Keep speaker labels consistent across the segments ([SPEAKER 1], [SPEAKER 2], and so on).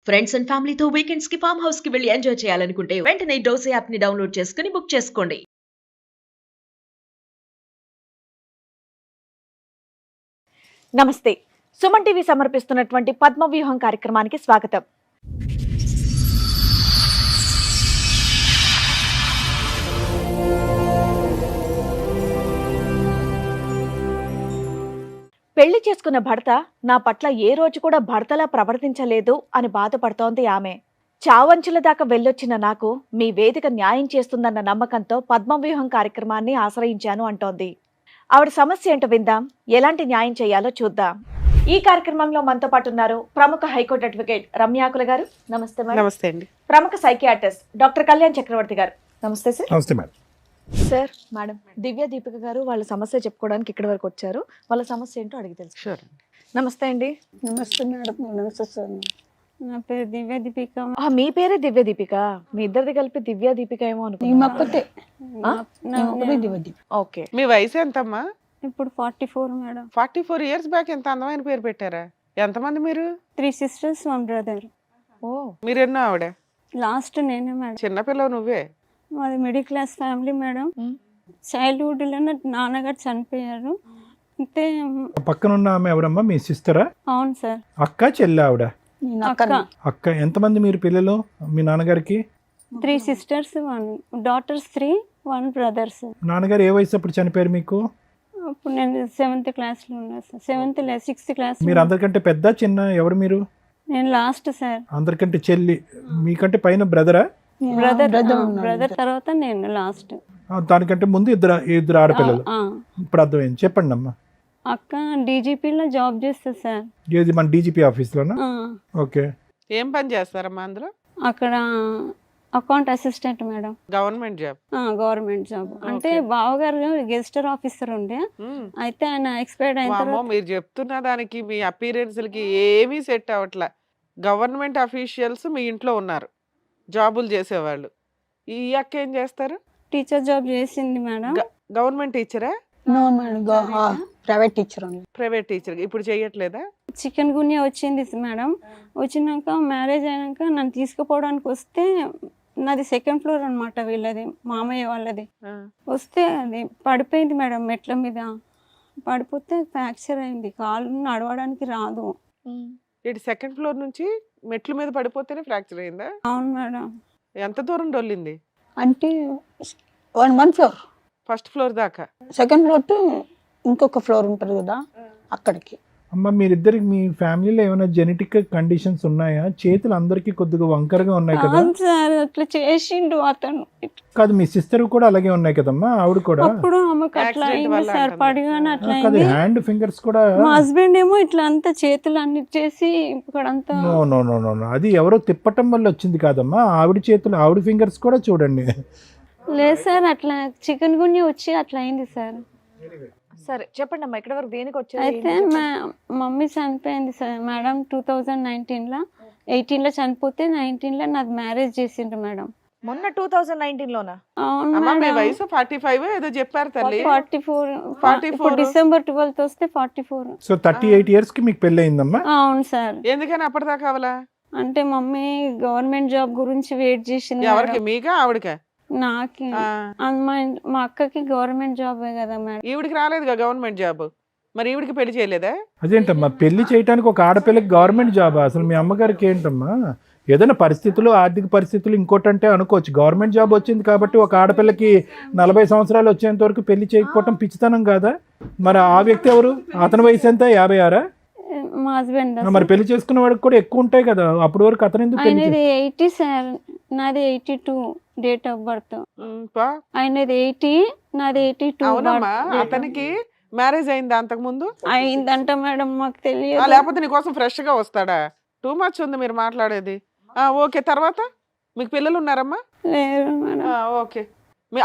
[SPEAKER 1] Friends and ఫ్యామిలీతో weekends కి farm house కి వెళ్ళి ఎంజాయ్ చేయాలనుకుంటే వెంటనే డోసే యాప్ ని డౌన్లోడ్ చేసుకుని బుక్ చేసుకోండి.
[SPEAKER 2] నమస్తే. సుమన్ టీవీ సమర్పిస్తున్నటువంటి పద్మవ్యూహం కార్యక్రమానికి స్వాగతం. పెళ్లి చేసుకున్న భర్త నా పట్ల ఏ రోజు కూడా భర్తలా ప్రవర్తించలేదు అని బాధపడుతోంది ఆమె. చావంచుల దాకా వెళ్ళొచ్చిన నాకు మీ వేదిక న్యాయం చేస్తుందన్న నమ్మకంతో పద్మవ్యూహం కార్యక్రమాన్ని ఆశ్రయించాను అంటోంది. ఆవిడ సమస్య ఏంటో విందాం, ఎలాంటి న్యాయం చేయాలో చూద్దాం. ఈ కార్యక్రమంలో మనతో పాటు ఉన్నారు ప్రముఖ హైకోర్టు అడ్వకేట్ రమ్యాకుల గారు. నమస్తే మేడం.
[SPEAKER 3] నమస్తే అండి.
[SPEAKER 2] ప్రముఖ సైకియాట్రిస్ట్ డాక్టర్ కళ్యాణ్ చక్రవర్తి గారు. నమస్తే సార్.
[SPEAKER 4] నమస్తే మేడం.
[SPEAKER 2] సార్, మేడం దివ్య దీపిక గారు వాళ్ళ సమస్య చెప్పుకోవడానికి ఇక్కడి వరకు వచ్చారు. వాళ్ళ సమస్య ఏంటో అడిగి తెలుసు.
[SPEAKER 3] షూర్.
[SPEAKER 2] నమస్తే అండి.
[SPEAKER 5] నమస్తే మేడం. నమస్తే సార్. నా పేరు దివ్య దీపిక.
[SPEAKER 2] మీ పేరే దివ్య దీపిక? మీ ఇద్దరిది కలిపి దివ్య దీపిక ఏమో
[SPEAKER 5] ఒక్కటే
[SPEAKER 2] ఓకే.
[SPEAKER 3] మీ వయసు ఎంతమ్మా?
[SPEAKER 5] ఇప్పుడు 44 మేడం.
[SPEAKER 3] 44 ఇయర్స్ బ్యాక్ ఎంత అందమైన పేరు పెట్టారా? ఎంతమంది మీరు?
[SPEAKER 5] 3 sisters 1 brother.
[SPEAKER 2] ఓ,
[SPEAKER 3] మీరెన్నో ఆవిడ?
[SPEAKER 5] లాస్ట్ నేనే మేడం.
[SPEAKER 3] చిన్నపిల్లవు నువ్వే?
[SPEAKER 5] మాది middle class family madam. Childhood లోనే నాన్నగారు చనిపోయారు. అయితే
[SPEAKER 4] పక్కనున్న ఆమె ఎవరమ్మా? మీ సిస్టరా?
[SPEAKER 5] అవును సార్.
[SPEAKER 4] అక్క చెల్లె? ఆవిడ
[SPEAKER 5] అక్క.
[SPEAKER 4] అక్క. ఎంతమంది మీరు పిల్లలు మీ నాన్నగారికి?
[SPEAKER 5] 3 sisters 1 daughters 3 1 brothers.
[SPEAKER 4] నాన్నగారు ఏ వయసు అప్పుడు చనిపోయారు మీకు?
[SPEAKER 5] అప్పుడు నేను 7th class లో ఉన్నా సార్. 6th class.
[SPEAKER 4] మీరు అందరికంటే పెద్ద చిన్న ఎవరు మీరు?
[SPEAKER 5] నేను లాస్ట్ సార్.
[SPEAKER 4] అందరికంటే చెల్లి. మీకంటే పైన బ్రదరా?
[SPEAKER 5] బ్రదర్ తర్వాత నేను లాస్ట్.
[SPEAKER 4] దానికంటే ముందు ఇద్దరు ఆడపిల్లలు. ఇప్పుడు అర్థమైంది, చెప్పండి అమ్మా.
[SPEAKER 5] అక్క డీజీపీలో జాబ్ చేస్తుంది సార్.
[SPEAKER 4] ఏది మన డీజీపీ ఆఫీస్లోనా? ఓకే.
[SPEAKER 3] ఏం పని చేస్తారమ్మా అందులో?
[SPEAKER 5] అక్కడ account assistant madam.
[SPEAKER 3] Government job?
[SPEAKER 5] Government job. అంటే బావగారు గెజిస్టర్ ఆఫీసర్ ఉండే, అయితే ఆయన ఎక్స్పైర్డ్ అయిన తర్వాత.
[SPEAKER 3] మీరు చెప్తున్న దానికి మీ అపీరెన్స్లకి ఏమీ సెట్ అవ్వట్లా. గవర్నమెంట్ అఫీషియల్స్ మీ ఇంట్లో ఉన్నారు, జాబులు చేసేవాళ్ళు. ఈ అక్క ఏం చేస్తారు?
[SPEAKER 5] టీచర్ జాబ్ చేసింది మేడం.
[SPEAKER 3] గవర్నమెంట్ టీచరా?
[SPEAKER 6] No madam, private teacher.
[SPEAKER 3] Private teacher. ఇప్పుడు చెయ్యట్లేదా?
[SPEAKER 5] చికెన్ గున్యా వచ్చింది మేడం. వచ్చినాక మ్యారేజ్ అయినాక నన్ను తీసుకుపోవడానికి వస్తే, నాది 2nd floor అనమాట, వీళ్ళది మామయ్య వాళ్ళది. వస్తే అది పడిపోయింది మేడం మెట్ల మీద. పడిపోతే ఫ్రాక్చర్ అయింది, కాళ్ళు నడవడానికి రాదు.
[SPEAKER 3] ఇటు 2nd floor నుంచి మెట్ల మీద పడిపోతేనే ఫ్రాక్చర్ అయిందా?
[SPEAKER 5] అవును మేడం.
[SPEAKER 3] ఎంత దూరం డొల్లింది?
[SPEAKER 6] అంటే 1 floor,
[SPEAKER 3] 1st floor దాకా.
[SPEAKER 6] 2nd floor టు ఇంకొక ఫ్లోర్ ఉంటుంది కదా, అక్కడికి.
[SPEAKER 4] అమ్మ, మీరిద్దరికి మీ ఫ్యామిలీలో ఏమైనా జెనెటిక్ కండిషన్స్ ఉన్నాయా? చేతులు అందరికి కొద్దిగా వంకరగా ఉన్నాయి కదా?
[SPEAKER 5] సార్ అట్లా చేసిండు అతను.
[SPEAKER 4] కాదు, మీ సిస్టర్ కూడా అలాగే ఉన్నాయి కదమ్మా? ఆవిడ కూడా
[SPEAKER 5] అప్పుడు ఆమెకు అట్లా అయింది సార్, పడిగానే అట్లా
[SPEAKER 4] కాదు,
[SPEAKER 5] అయింది.
[SPEAKER 4] హ్యాండ్ ఫింగర్స్ కూడా.
[SPEAKER 5] మా హస్బెండ్ ఏమో ఇట్లా అంతా చేతులు అన్ని చేసి ఇక్కడంతా.
[SPEAKER 4] నో నో నో నో, అది ఎవరో తిప్పటం వల్ల వచ్చింది కాదమ్మా. ఆవిడ చేతులు, ఆవిడ ఫింగర్స్ కూడా చూడండి.
[SPEAKER 5] లేదు సార్, అట్లా చికెన్ గున్యా వచ్చి అట్లా అయింది సార్.
[SPEAKER 2] సరే చెప్పండి అమ్మా, ఇక్కడ వరకు దేనికి వచ్చారు?
[SPEAKER 5] అయితే మా మమ్మీ చనిపోయింది సార్ మేడం 2019లో. 18లో చనిపోతే 19లో నాది మ్యారేజ్ చేసిండ్రు మేడం.
[SPEAKER 2] మొన్న 2019లోనా?
[SPEAKER 5] అవును
[SPEAKER 3] అమ్మా, మీ
[SPEAKER 5] మేడం.
[SPEAKER 3] వయసు 45 ఏదో చెప్పారు తల్లి.
[SPEAKER 5] 44 డిసెంబర్ 12 వస్తే 44.
[SPEAKER 4] సో 38 years కి మీకు పెళ్లి అయిందమ్మా?
[SPEAKER 5] అవును సార్.
[SPEAKER 3] ఎందుకని అప్పటిదాకా అవలా?
[SPEAKER 5] అంటే మమ్మీ గవర్నమెంట్ జాబ్ గురించి వెయిట్ చేసింది.
[SPEAKER 3] ఎవరికి? మీకా ఆవిడకా?
[SPEAKER 5] నాకి. మా అక్కకి గవర్నమెంట్ జాబే కదా మేడం.
[SPEAKER 3] ఈవిడికి రాలేదుగా గవర్నమెంట్ జాబ్, మరి ఈవిడికి పెళ్లి చేయలేదా?
[SPEAKER 4] అదేంటమ్మా, పెళ్లి చేయడానికి ఒక ఆడపిల్లకి గవర్నమెంట్ జాబా? అసలు మీ అమ్మగారికి ఏంటమ్మా? ఏదైనా పరిస్థితులు, ఆర్థిక పరిస్థితులు ఇంకోటంటే అనుకోవచ్చు. గవర్నమెంట్ జాబ్ వచ్చింది కాబట్టి ఒక ఆడపిల్లకి 40 సంవత్సరాలు వచ్చేంత వరకు పెళ్లి చేయకపోవటం పిచ్చితనం కాదా? మరి ఆ వ్యక్తి ఎవరు? అతని వయసు ఎంత? 56?
[SPEAKER 5] మా హస్బెండ్.
[SPEAKER 4] మరి పెళ్లి చేసుకున్న వాడికి కూడా ఎక్కువ ఉంటాయి కదా, అప్పటి వరకు అతను ఎందుకు పెళ్లి
[SPEAKER 5] ఆయనది 80 సార్, నాది 82 డేట్ ఆఫ్ బర్త్. ఆయనది 80, నాది 82.
[SPEAKER 3] అవునమ్మా, అతనికి మ్యారేజ్ అయిందా అంతకు ముందు?
[SPEAKER 5] అయిందంట మేడం, మాకు తెలియదు.
[SPEAKER 3] లేకపోతే నీకోసం ఫ్రెష్ గా వస్తాడా? టూ మచ్ ఉంది మీరు మాట్లాడేది. ఓకే, తర్వాత మీకు పిల్లలు ఉన్నారమ్మా?
[SPEAKER 5] లేరు మేడం.
[SPEAKER 3] ఓకే.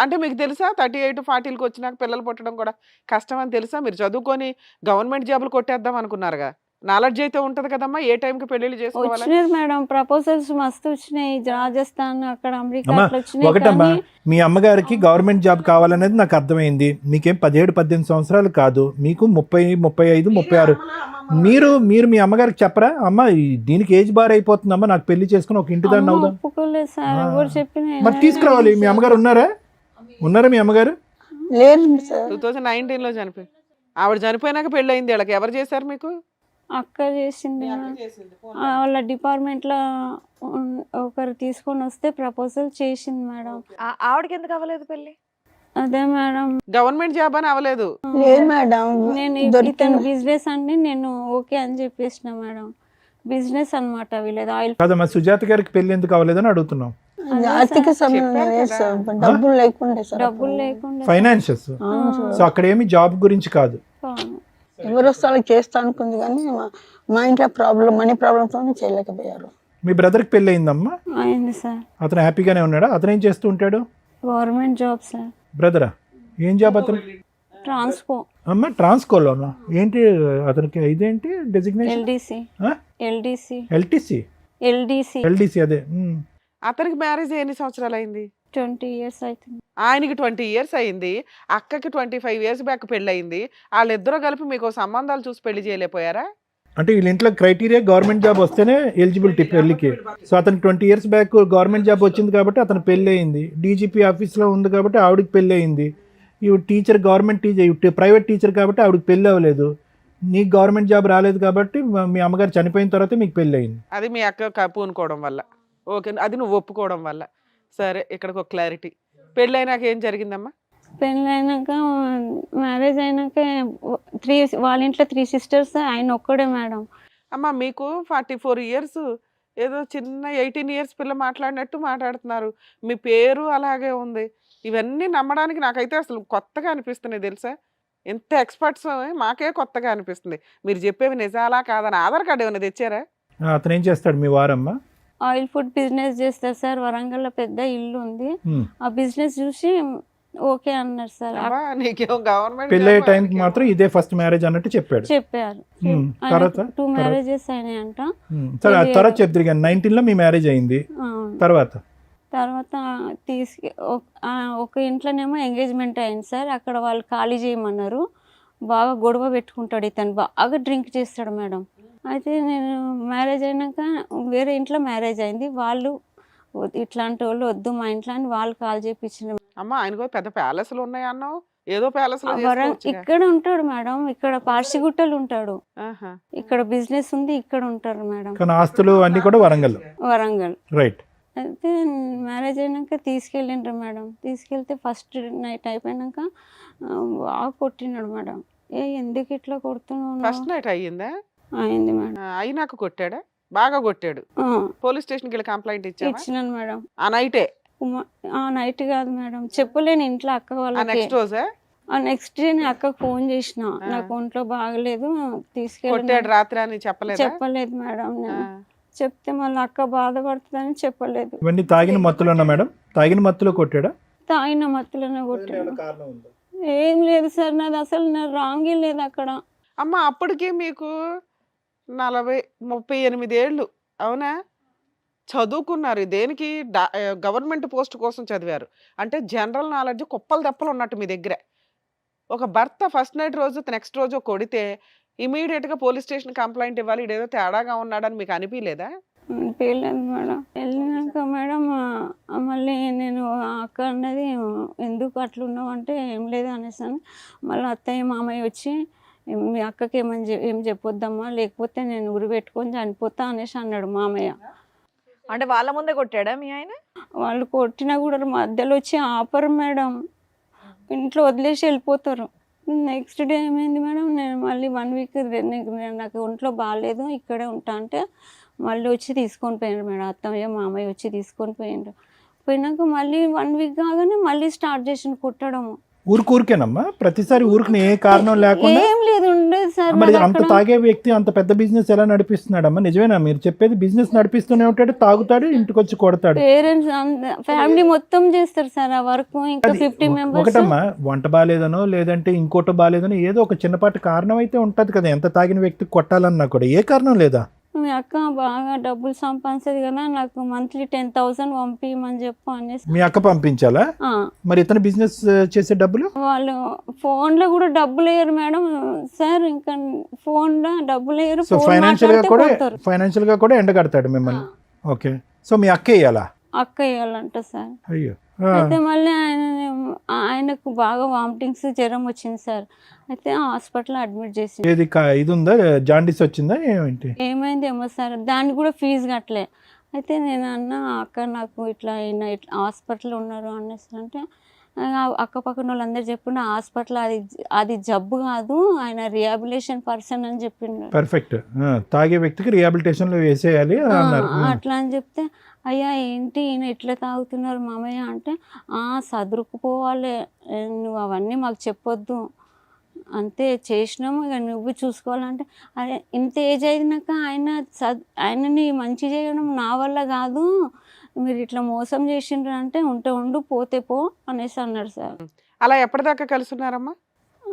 [SPEAKER 3] అంటే మీకు తెలుసా 38, 40కి వచ్చినాక పిల్లలు పుట్టడం కూడా కష్టం అని తెలుసా? మీరు చదువుకొని గవర్నమెంట్ జాబులు కొట్టేద్దాం అనుకున్నారుగా, నాలెడ్జ్ అయితే ఉంటది కదమ్మా ఏ టైంకి పెళ్లిళ్ళు చేసుకోవాలి.
[SPEAKER 5] వచ్చినారు మేడం, ప్రపోజల్స్ మస్తు వచ్చినాయి. రాజస్థాన్ అక్కడ అమెరికా
[SPEAKER 4] అమ్మా
[SPEAKER 5] అట్లా వచ్చినాయి.
[SPEAKER 4] ఒకటమ్మా,
[SPEAKER 5] కానీ
[SPEAKER 4] మీ అమ్మగారికి గవర్నమెంట్ జాబ్ కావాలనేది నాకు అర్థమైంది. మీకేం 17-18 సంవత్సరాలు కాదు, మీకు 30, 35, 36. మీరు మీ అమ్మగారికి చెప్పరా, అమ్మ దీనికి ఏజ్ బార్ అయిపోతుందమ్మా, నాకు పెళ్లి చేసుకుని ఒక ఇంటి దాన్ని
[SPEAKER 5] అమ్మ
[SPEAKER 4] అవుదాం.
[SPEAKER 5] ఒప్పుకోలేదు సార్, ఎవరు చెప్పినా
[SPEAKER 4] మరి తీసుకురావాలి. మీ అమ్మగారు ఉన్నారా మీ అమ్మగారు?
[SPEAKER 6] లేదు సార్.
[SPEAKER 3] 2019లో చనిపోయి, ఆవిడ చనిపోయినాక పెళ్లి అయింది. వీళ్ళకి ఎవరు చేశారు మీకు?
[SPEAKER 5] అక్క చేసింది మేడం. వాళ్ళ డిపార్ట్మెంట్ లో ఒకరు తీసుకొని వస్తే ప్రపోజల్ చేసింది మేడం.
[SPEAKER 2] ఆవిడకి ఎందుకు అవ్వలేదు పెళ్లి?
[SPEAKER 5] అదే మేడం,
[SPEAKER 3] గవర్నమెంట్ జాబ్ అని అవ్వలేదు.
[SPEAKER 6] లేదు మేడం,
[SPEAKER 5] నేను ఇతను బిజినెస్ అండి, నేను ఓకే అని చెప్పేసిన మేడం. బిజినెస్ అన్నమాట వీళ్ళది, ఆయిల్.
[SPEAKER 4] కాదమ్మా, సుజాత గారికి పెళ్లి ఎందుకు అవ్వలేదని అడుగుతున్నాం.
[SPEAKER 6] ఆర్థిక సమయం లేదు సార్, డబ్బులు లేకుండే సార్.
[SPEAKER 5] డబ్బులు లేకుండా
[SPEAKER 4] ఫైనాన్షియస్. సో అక్కడ ఏమి జాబ్ గురించి కాదు.
[SPEAKER 6] ఎవరు వస్తే వాళ్ళకి చేస్తా అనుకుంది, కానీ మా ఇంట్లో మనీ ప్రాబ్లంతో చేయలేకపోయారు.
[SPEAKER 4] మీ బ్రదర్కి పెళ్లి అయిందమ్మా?
[SPEAKER 5] అయింది సార్.
[SPEAKER 4] అతను హ్యాపీగానే ఉన్నాడా? అతను ఏం చేస్తూ ఉంటాడు?
[SPEAKER 5] Government job sir.
[SPEAKER 4] బ్రదరా, ఏం జాబ్ అతను?
[SPEAKER 5] ట్రాన్స్కో.
[SPEAKER 4] అమ్మ ట్రాన్స్కోలోనా? ఏంటి అతనికి ఇదేంటి designation?
[SPEAKER 5] LDC. LDC.
[SPEAKER 4] LTC.
[SPEAKER 5] LDC.
[SPEAKER 4] LDC అదే.
[SPEAKER 3] అతనికి మ్యారేజ్ ఎన్ని సంవత్సరాలు అయింది?
[SPEAKER 5] 20 years అవుతుంది.
[SPEAKER 3] ఆయనకి 20 years అయింది, అక్కకి 25 years బ్యాక్ పెళ్లి అయింది. వాళ్ళిద్దరూ కలిపి మీకు సంబంధాలు చూసి పెళ్లి చేయలేకపోయారా?
[SPEAKER 4] అంటే వీళ్ళ ఇంట్లో క్రైటీరియా గవర్నమెంట్ జాబ్ వస్తేనే ఎలిజిబిలిటీ పెళ్లికి. సో అతనికి 20 years బ్యాక్ గవర్నమెంట్ జాబ్ వచ్చింది కాబట్టి అతను పెళ్లి అయింది. డీజీపీ ఆఫీస్లో ఉంది కాబట్టి ఆవిడకి పెళ్లి అయింది. ఈవిడ teacher, government teacher, private teacher కాబట్టి ఆవిడకి పెళ్లి అవ్వలేదు. నీకు గవర్నమెంట్ జాబ్ రాలేదు కాబట్టి మీ అమ్మగారు చనిపోయిన తర్వాత మీకు పెళ్లి అయింది.
[SPEAKER 3] అది మీ అక్క పూనుకోవడం వల్ల. ఓకే, అది నువ్వు ఒప్పుకోవడం వల్ల. సరే, ఇక్కడికి ఒక క్లారిటీ. పెళ్ళి అయినాక ఏం జరిగిందమ్మా?
[SPEAKER 5] పెళ్ళి అయినాక, మ్యారేజ్ అయినాక వాళ్ళ ఇంట్లో 3 sisters, ఆయన ఒక్కడే మేడం.
[SPEAKER 3] అమ్మ మీకు 44 years, ఏదో చిన్న 18 years పిల్ల మాట్లాడినట్టు మాట్లాడుతున్నారు. మీ పేరు అలాగే ఉంది. ఇవన్నీ నమ్మడానికి నాకైతే అసలు కొత్తగా అనిపిస్తున్నాయి తెలుసా. ఎంత ఎక్స్పర్ట్స్ మాకే కొత్తగా అనిపిస్తుంది. మీరు చెప్పేవి నిజాలా కాదని ఆధార్ కార్డు ఏమైనా తెచ్చారా?
[SPEAKER 4] అతను ఏం చేస్తాడు మీ వారమ్మా?
[SPEAKER 5] ఆయిల్ ఫుడ్ బిజినెస్ చేస్తారు సార్. వరంగల్లో పెద్ద ఇల్లు ఉంది. ఆ బిజినెస్ చూసి ఓకే అన్నారు సార్.
[SPEAKER 3] నీకేం గవర్నమెంట్
[SPEAKER 4] పెళ్ళే టైంకి మాత్రం ఇదే ఫస్ట్ మ్యారేజ్ అన్నట్టు చెప్పాడు.
[SPEAKER 5] చెప్పారు.
[SPEAKER 4] తర్వాత
[SPEAKER 5] 2 marriages అయినాయంట.
[SPEAKER 4] సరే, ఆ తర్వాత చెప్తారు కానీ 19లో మీ మ్యారేజ్ అయింది. తర్వాత
[SPEAKER 5] ఒక ఇంట్లోనేమో ఎంగేజ్మెంట్ అయింది సార్. అక్కడ వాళ్ళు ఖాళీ చేయమన్నారు. బాగా గొడవ పెట్టుకుంటాడు ఇతను, బాగా డ్రింక్ చేస్తాడు మేడం. అయితే నేను మ్యారేజ్ అయినాక వేరే ఇంట్లో మ్యారేజ్ అయింది. వాళ్ళు ఇట్లాంటి వాళ్ళు వద్దు మా ఇంట్లో అని వాళ్ళు కాల్ చేయించిన.
[SPEAKER 3] అమ్మ ఆయనకు పెద్ద ప్యాలెస్లు ఉన్నాయి అన్నావు, ఏదో ప్యాలెస్
[SPEAKER 5] ఇక్కడ ఉంటాడు మేడం, ఇక్కడ పార్సిగుట్టలు ఉంటాడు. ఇక్కడ బిజినెస్ ఉంది, ఇక్కడ ఉంటారు మేడం.
[SPEAKER 4] కానీ ఆస్తులు అన్ని కూడా వరంగల్. రైట్.
[SPEAKER 5] అయితే మ్యారేజ్ అయినాక తీసుకెళ్ళిండ్రు మేడం. తీసుకెళ్తే ఫస్ట్ నైట్ అయిపోయినాక బాగా కొట్టినాడు మేడం. ఎందుకు ఇట్లా కొడుతున్నావు?
[SPEAKER 3] ఫస్ట్ నైట్ అయ్యిందా?
[SPEAKER 5] అయింది మేడం.
[SPEAKER 3] అయినాక కొట్టాడా? బాగా కొట్టాడు. పోలీస్ స్టేషన్కి వెళ్ళి కంప్లైంట్
[SPEAKER 5] ఇచ్చినాను మేడం.
[SPEAKER 3] ఆ నైటే?
[SPEAKER 5] ఆ నైట్ కాదు మేడం, చెప్పలేను ఇంట్లో అక్క వాళ్ళకి.
[SPEAKER 3] నెక్స్ట్ రోజే?
[SPEAKER 5] నెక్స్ట్ డే నేను అక్కకు ఫోన్ చేసిన, నాకు ఒంట్లో బాగలేదు
[SPEAKER 3] తీసుకెళ్ళి. రాత్రి అని
[SPEAKER 5] చెప్పలేదు మేడం. నేను చెప్తే మళ్ళీ అక్క బాధపడుతుందని చెప్పలేదు.
[SPEAKER 4] ఇవన్నీ తాగిన మత్తులోనా మేడం? తాగిన మత్తులో కొట్టాడా?
[SPEAKER 5] తాగిన మత్తులోనే కొట్టాడు. ఏం లేదు సార్, నాది అసలు నా రాంగే లేదు అక్కడ.
[SPEAKER 3] అమ్మ అప్పటికే మీకు 38 ఏళ్ళు అవునా? చదువుకున్నారు, దేనికి? గవర్నమెంట్ పోస్ట్ కోసం చదివారు అంటే జనరల్ నాలెడ్జ్ కుప్పలు తెప్పలు ఉన్నట్టు మీ దగ్గర. ఒక భర్త ఫస్ట్ నైట్ రోజు నెక్స్ట్ రోజు కొడితే ఇమీడియట్గా పోలీస్ స్టేషన్ కంప్లైంట్ ఇవ్వాలి. ఇదేదో తేడాగా ఉన్నాడని మీకు అనిపించలేదా?
[SPEAKER 5] అనిపించలేదు మేడం. వెళ్ళినాక మేడం మళ్ళీ నేను అక్క అన్నది ఎందుకు అట్లున్నావు అంటే ఏం లేదు అనేసాను. మళ్ళీ అత్తయ్య మామయ్య వచ్చి మీ అక్కకి ఏం చెప్పొద్దమ్మా, లేకపోతే నేను ఉరి పెట్టుకొని చనిపోతా అనేసి అన్నాడు మామయ్య.
[SPEAKER 2] అంటే వాళ్ళ ముందే కొట్టాడా మీ ఆయన?
[SPEAKER 5] వాళ్ళు కొట్టినా కూడా మధ్యలో వచ్చి ఆపరు మేడం, ఇంట్లో వదిలేసి వెళ్ళిపోతారు. నెక్స్ట్ డే ఏమైంది మేడం, నేను మళ్ళీ 1 week నాకు ఒంట్లో బాగాలేదు ఇక్కడే ఉంటా అంటే మళ్ళీ వచ్చి తీసుకొని పోయిండ్రు మేడం. అత్తయ్య మామయ్య వచ్చి తీసుకొని పోయిండ్రు. పోయినాక మళ్ళీ 1 week కాగానే మళ్ళీ స్టార్ట్ చేసిన కుట్టడము.
[SPEAKER 4] ఊరికేనమ్మా? ప్రతిసారి ఊరికి ఏ కారణం లేకుండా?
[SPEAKER 5] ఏం లేదు, ఉండేది సార్
[SPEAKER 4] మరి
[SPEAKER 5] నాకు
[SPEAKER 4] అంత
[SPEAKER 5] అక్కడ.
[SPEAKER 4] తాగే వ్యక్తి అంత పెద్ద బిజినెస్ ఎలా నడిపిస్తున్నాడమ్మా? నిజమేనా మీరు చెప్పేది? బిజినెస్ నడిపిస్తూనే ఉంటాడు, తాగుతాడు, ఇంటికి వచ్చి కొడతాడు.
[SPEAKER 5] పేరెంట్స్ ఫ్యామిలీ మొత్తం చేస్తారు సార్ ఆ వర్క్. ఇంకా
[SPEAKER 4] అది
[SPEAKER 5] 50 మెంబర్స్.
[SPEAKER 4] ఒకటమ్మా, వంట బాగాలేదనో లేదంటే ఇంకోటో బాగాలేదనో ఏదో ఒక చిన్నపాటి కారణం అయితే ఉంటది కదా, ఎంత తాగిన వ్యక్తికి కొట్టాలన్నా కూడా. ఏ కారణం లేదా?
[SPEAKER 5] మీ అక్క బాగా డబ్బులు సంపాదించేది కదా, నాకు మంత్లీ 10,000 పంపించమని చెప్పు అనేసి.
[SPEAKER 4] మీ అక్క పంపించాలా?
[SPEAKER 5] ఆ,
[SPEAKER 4] మరి ఇతను బిజినెస్ చేసే డబ్బులు?
[SPEAKER 5] వాళ్ళు ఫోన్లో కూడా డబ్బులు వేయరు మేడం సార్. ఇంకా ఫోన్లో డబ్బులు వేయరు.
[SPEAKER 4] సో
[SPEAKER 5] ఫోన్
[SPEAKER 4] ఫైనాన్షియల్ గా
[SPEAKER 5] మాట్లాడితే
[SPEAKER 4] కూడా
[SPEAKER 5] కొడతారు.
[SPEAKER 4] ఫైనాన్షియల్ గా కూడా ఎండగడతాడు మిమ్మల్ని. ఓకే. సో మీ అక్క వేయాలా?
[SPEAKER 5] అక్క వేయాలంట సార్.
[SPEAKER 4] అయ్యో.
[SPEAKER 5] అయితే మళ్ళీ ఆయనకు బాగా వామిటింగ్స్, జ్వరం వచ్చింది సార్. అయితే హాస్పిటల్ అడ్మిట్ చేసింది.
[SPEAKER 4] ఏది ఇది ఉందా, జాండీస్ వచ్చిందా ఏంటి?
[SPEAKER 5] ఏమైందేమో సార్, దానికి కూడా ఫీజు కట్టలే. అయితే నేను అన్న అక్క నాకు ఇట్లా అయినా ఇట్లా హాస్పిటల్ ఉన్నారు అనేసి అంటే అక్క పక్కన వాళ్ళందరూ చెప్పిండు హాస్పిటల్ అది జబ్బు కాదు, ఆయన రిహాబిలిటేషన్ పర్సన్ అని చెప్పిండు.
[SPEAKER 4] పర్ఫెక్ట్. తాగే వ్యక్తికి రిహాబిలిటేషన్ లో వేసేయాలి అన్నారు.
[SPEAKER 5] అట్లా అని చెప్తే అయ్యా ఏంటి ఈయన ఎట్లా తాగుతున్నారు మామయ్య అంటే సదురుకుపోవాలి, నువ్వు అవన్నీ మాకు చెప్పొద్దు, అంతే చేసినాము ఇక నువ్వు చూసుకోవాలంటే. అదే ఇంత ఏజ్ అయినాక ఆయనని మంచి చేయడం నా వల్ల కాదు, మీరు ఇట్లా మోసం చేసిండ్రు అంటే ఉంటే ఉండు పోతే పో అనేసి అన్నాడు సార్.
[SPEAKER 3] అలా ఎప్పటిదాకా కలిసి ఉన్నారమ్మా?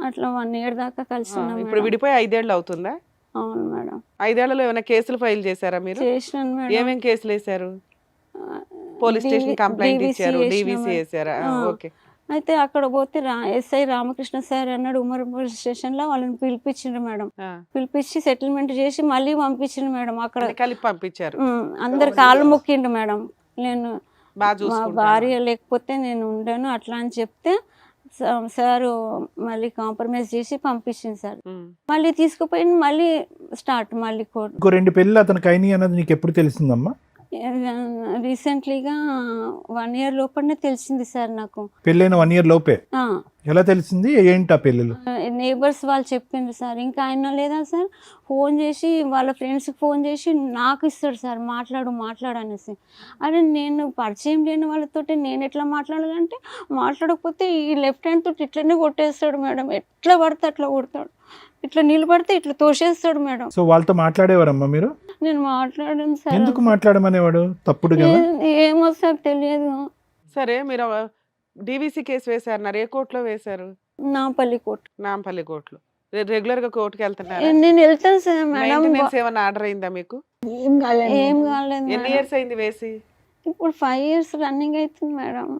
[SPEAKER 5] అట్లా 1 year దాకా కలిసి ఉన్నాం
[SPEAKER 3] ఇప్పుడు
[SPEAKER 5] మేడం.
[SPEAKER 3] విడిపోయి 5 ఏళ్ళు అవుతుందా?
[SPEAKER 5] అవును మేడం.
[SPEAKER 3] 5 ఏళ్లలో ఏమైనా కేసులు ఫైల్ చేశారా మీరు?
[SPEAKER 5] చేసినాను మేడం.
[SPEAKER 3] ఏమేం కేసులు వేశారు? పోలీస్ స్టేషన్ కంప్లైంట్
[SPEAKER 5] DVC
[SPEAKER 3] ఇచ్చారు,
[SPEAKER 5] చేసినా
[SPEAKER 3] DVC
[SPEAKER 5] మేడం.
[SPEAKER 3] వేశారా? ఓకే.
[SPEAKER 5] అయితే అక్కడ పోతే ఎస్ఐ రామకృష్ణ సార్ అన్నాడు ఉమర్ పోలీస్ స్టేషన్లో, వాళ్ళని పిలిపించిండ్రు మేడం. పిలిపించి సెటిల్మెంట్ చేసి మళ్ళీ పంపించిండు మేడం. అక్కడ
[SPEAKER 3] కలిపి పంపించారు.
[SPEAKER 5] అందరు కాళ్ళు మొక్కిండు మేడం. నేను
[SPEAKER 3] బాగా
[SPEAKER 5] మా
[SPEAKER 3] చూసుకుంటారు.
[SPEAKER 5] భార్య లేకపోతే నేను ఉండను అట్లా అని చెప్తే సారు మళ్ళీ కాంప్రమైజ్ చేసి పంపించింది సార్. మళ్ళీ తీసుకుపోయి మళ్ళీ స్టార్ట్ మళ్ళీ కోర్టు.
[SPEAKER 4] ఇంకో 2 పెళ్ళి అతనికి అయినాయి అన్నది నీకు ఎప్పుడు తెలిసిందమ్మా?
[SPEAKER 5] రీసెంట్లీగా 1 year లోపలనే తెలిసింది సార్ నాకు.
[SPEAKER 4] పెళ్ళైన 1 year లోపే? ఎలా తెలిసింది? ఏంటి ఆ పెళ్ళిళ్ళు?
[SPEAKER 5] నేబర్స్ వాళ్ళు చెప్పిండ్రు సార్. ఇంకా ఆయన లేదా సార్ ఫోన్ చేసి వాళ్ళ ఫ్రెండ్స్కి ఫోన్ చేసి నాకు ఇస్తాడు సార్, మాట్లాడు అనేసి. అదే నేను పరిచయం లేని వాళ్ళతోటి నేను ఎట్లా మాట్లాడాలంటే, మాట్లాడకపోతే ఈ లెఫ్ట్ హ్యాండ్ తోటి ఇట్లనే కొట్టేస్తాడు మేడం. ఎట్లా పడితే అట్లా కొడతాడు, ఇట్లా నిలబడితే ఇట్లా తోసేస్తాడు మేడం.
[SPEAKER 4] సో వాళ్ళతో మాట్లాడేవారమ్మా మీరు?
[SPEAKER 5] నేను మాట్లాడాను సార్.
[SPEAKER 4] ఎందుకు మాట్లాడమనేవాడు? తప్పుడు కదా?
[SPEAKER 5] ఏమో సార్ తెలియదు.
[SPEAKER 3] సరే, మీరు DVC కేసు వేశారు, ఏ కోర్టులో వేశారు?
[SPEAKER 5] నాంపల్లి కోర్టు.
[SPEAKER 3] నాంపల్లి కోర్టులో. రెగ్యులర్ గా కోర్టుకి వెళ్తున్నారా?
[SPEAKER 5] నేను వెళ్తాను సార్ మేడం.
[SPEAKER 3] మెయింటెనెన్స్ ఏమైనా ఆర్డర్ అయిందా మీకు?
[SPEAKER 6] ఏం కాలేదు.
[SPEAKER 5] ఏం కాలేదు
[SPEAKER 3] ఎన్ని
[SPEAKER 5] మేడం.
[SPEAKER 3] ఇయర్స్ అయింది వేసి?
[SPEAKER 5] ఇప్పుడు 5 years రన్నింగ్ అవుతుంది మేడం.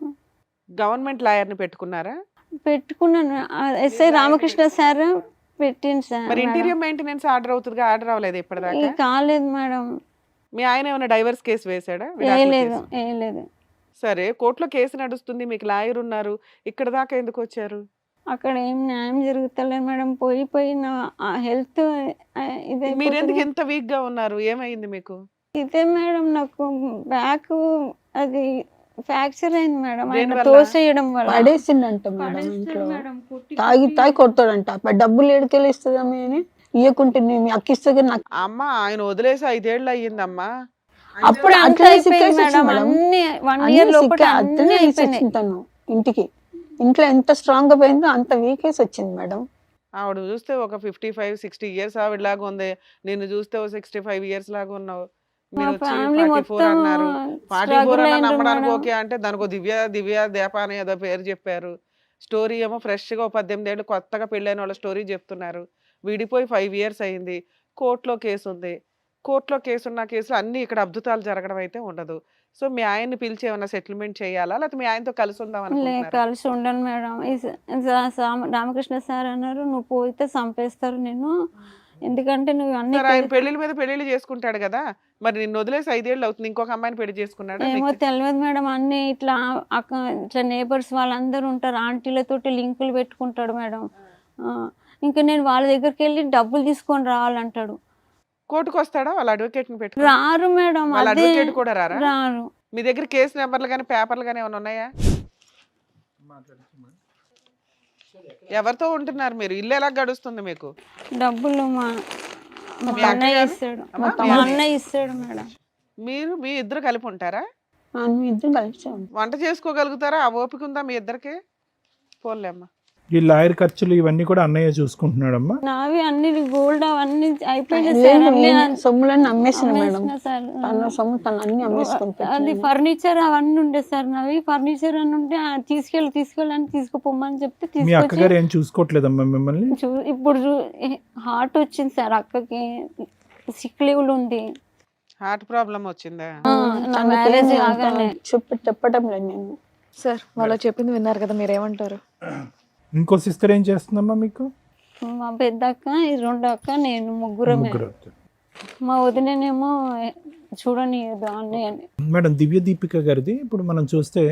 [SPEAKER 3] గవర్నమెంట్ లాయర్ ని పెట్టుకున్నారా?
[SPEAKER 5] పెట్టుకున్నాను. ఎస్ఐ రామకృష్ణ సార్ పెట్టింది సార్.
[SPEAKER 3] మరి ఇంటీరియర్ మెయింటెనెన్స్ ఆర్డర్ అవుతుందిగా, ఆర్డర్ అవ్వలేదు ఇప్పటిదాకా?
[SPEAKER 5] కాలేదు మేడం.
[SPEAKER 3] మీ ఆయన ఏమైనా డైవర్స్ కేసు వేసాడా?
[SPEAKER 5] వేయలేదు.
[SPEAKER 3] సరే, కోర్టులో కేసు నడుస్తుంది, మీకు లాయర్ ఉన్నారు, ఇక్కడ దాకా ఎందుకు వచ్చారు?
[SPEAKER 5] అక్కడ ఏం న్యాయం జరుగుతలేదు మేడం. పోయి నా హెల్త్ ఇదే
[SPEAKER 3] మీరు ఎందుకు ఎంత వీక్ గా ఉన్నారు? ఏమైంది మీకు?
[SPEAKER 5] ఇదే మేడం, నాకు బ్యాక్ అది ఫ్రాక్చర్ అయింది మేడం. ఆయన
[SPEAKER 3] దేనివల్ల?
[SPEAKER 5] తోసేయడం వల్ల
[SPEAKER 6] పడేసిండంట మేడం ఇంట్లో. తాగి కొడతాడంట. డబ్బులు ఏడుకెళ్ళి ఇస్తుందమ్మా అని ఇవ్వకుంటే మీ అక్కిస్తే నాకు.
[SPEAKER 3] అమ్మ, ఆయన వదిలేసి 5 ఏళ్ళు అయ్యిందమ్మా.
[SPEAKER 6] అప్పుడు
[SPEAKER 5] అంతా
[SPEAKER 6] అట్లనే
[SPEAKER 5] అయిపోయింది
[SPEAKER 6] సిక్కేసి
[SPEAKER 5] మేడం.
[SPEAKER 6] వచ్చింది మేడం.
[SPEAKER 5] అన్ని 1
[SPEAKER 6] అన్నీ
[SPEAKER 5] year లోపల
[SPEAKER 6] సిక్కే
[SPEAKER 5] అన్ని
[SPEAKER 6] అట్లనే
[SPEAKER 5] అయిపోయినాయి.
[SPEAKER 6] వచ్చింది తను ఇంటికి. ఇంట్లో ఎంత స్ట్రాంగ్ గా పోయిందో అంత వీకేసి వచ్చింది మేడం.
[SPEAKER 3] ఆవిడ చూస్తే ఒక 55-60 ఇయర్స్ ఆవిడలాగా ఉంది, నిన్ను చూస్తే ఒక 65 ఇయర్స్ లాగా ఉన్నావు.
[SPEAKER 5] మా
[SPEAKER 3] మీరు వచ్చి
[SPEAKER 5] ఫ్యామిలీ
[SPEAKER 3] 44
[SPEAKER 5] మొత్తం
[SPEAKER 3] అన్నారు. 44
[SPEAKER 5] struggle
[SPEAKER 3] అన్నా
[SPEAKER 5] అయిండ్రు
[SPEAKER 3] నమ్మడానికి
[SPEAKER 5] మేడం.
[SPEAKER 3] ఓకే అంటే దానికి దివ్య దీప అని ఏదో పేరు చెప్పారు. స్టోరీ ఏమో ఫ్రెష్ గా 18 ఏళ్ళు కొత్తగా పెళ్ళైన వాళ్ళ స్టోరీ చెప్తున్నారు. విడిపోయి 5 years అయింది. కోర్టులో కేసు ఉంది. కోర్టులో కేసు ఉన్న కేసులు అన్ని ఇక్కడ అద్భుతాలు జరగడం అయితే ఉండదు. సో మీ ఆయన్ని పిలిచి ఏమైనా సెటిల్మెంట్ చేయాలా, లేకపోతే మీ ఆయనతో కలిసి ఉందాం అనుకుంటున్నారా?
[SPEAKER 5] కలిసి ఉండను మేడం. రామకృష్ణ సార్ అన్నారు నువ్వు పోయితే చంపేస్తారు నేను, ఎందుకంటే నువ్వు అన్ని
[SPEAKER 3] సరే, ఆయన పెళ్లిళ్ళ మీద పెళ్లిళ్ళు చేసుకుంటాడు కదా, మరి నిన్ను వదిలేసి 5 ఏళ్ళు అవుతుంది, ఇంకొక అమ్మాయిని పెళ్లి చేసుకున్నాడా?
[SPEAKER 5] ఏమో తెలియదు మేడం. అన్ని ఇట్లా ఇట్లా నేబర్స్ వాళ్ళందరూ ఉంటారు, ఆంటీలతోటి లింకులు పెట్టుకుంటాడు మేడం. ఇంకా నేను వాళ్ళ దగ్గరికి వెళ్ళి డబ్బులు తీసుకొని రావాలంటాడు.
[SPEAKER 3] కోర్టుకు వస్తాడా? వాళ్ళ అడ్వకేట్ ని పెట్టుకుని?
[SPEAKER 5] రారు మేడం.
[SPEAKER 3] వాళ్ళ
[SPEAKER 5] అదే
[SPEAKER 3] అడ్వకేట్ కూడా రారా?
[SPEAKER 5] రారు.
[SPEAKER 3] మీ దగ్గర కేసు నెంబర్లు కానీ పేపర్లు కానీ ఏమైనా ఉన్నాయా? ఎవరితో ఉంటున్నారు మీరు? ఇల్లు ఎలా గడుస్తుంది మీకు?
[SPEAKER 5] డబ్బులు మా
[SPEAKER 3] మీ
[SPEAKER 5] అన్నయ్య
[SPEAKER 3] అక్క
[SPEAKER 5] ఇస్తాడు.
[SPEAKER 3] అమ్మా,
[SPEAKER 5] మా అన్నయ్య ఇస్తాడు మేడం.
[SPEAKER 3] మీ ఇద్దరు కలిపి ఉంటారా?
[SPEAKER 6] మీ ఇద్దరు కలిసి ఉంటాం.
[SPEAKER 3] వంట చేసుకోగలుగుతారా? ఆ ఓపిక ఉందా మీ ఇద్దరికి? పోన్లేమ్మా.
[SPEAKER 4] ఈ లాయర్ ఖర్చులు ఇవన్నీ కూడా అన్నయ్య చూసుకుంటున్నాడమ్మా.
[SPEAKER 5] నావి అన్ని గోల్డ్ అవన్నీ అయిపోయినాయి సార్. అన్ని
[SPEAKER 6] సొమ్ములన్నీ అమ్మేసిన మేడం.
[SPEAKER 5] అమ్మేసిన సార్.
[SPEAKER 6] తన సొమ్ము తను అన్ని అమ్మేసుకుంటాను.
[SPEAKER 5] అది ఫర్నిచర్ అవన్నీ ఉండే సార్ నావి. ఫర్నిచర్ అని ఉంటే తీసుకెళ్ళని తీసుకుపోమని చెప్తే
[SPEAKER 4] మీ
[SPEAKER 5] తీసుకొచ్చి
[SPEAKER 4] అక్కగారు ఏం చూసుకోవట్లేదమ్మా మిమ్మల్ని?
[SPEAKER 5] ఇప్పుడు హార్ట్ వచ్చింది సార్ అక్కకి, సిక్ లీవ్లు ఉంది.
[SPEAKER 3] హార్ట్ ప్రాబ్లం వచ్చిందా?
[SPEAKER 5] నా మ్యారేజ్ కాగానే
[SPEAKER 6] చెప్పటం లేదు నేను.
[SPEAKER 2] సార్ వాళ్ళు చెప్పింది విన్నారు కదా, మీరేమంటారు?
[SPEAKER 4] ఇంకో సిస్టర్ ఏం చేస్తుందమ్మా మీకు?
[SPEAKER 5] మా పెద్ద అక్క, ఈ రెండు అక్క, నేను ముగ్గురమే.
[SPEAKER 4] ముగ్గురు.
[SPEAKER 5] మా వదినేమో చూడనియదు అన్నయ్యని.
[SPEAKER 4] మేడం దివ్య దీపిక గారిది ఇప్పుడు మనం చూస్తే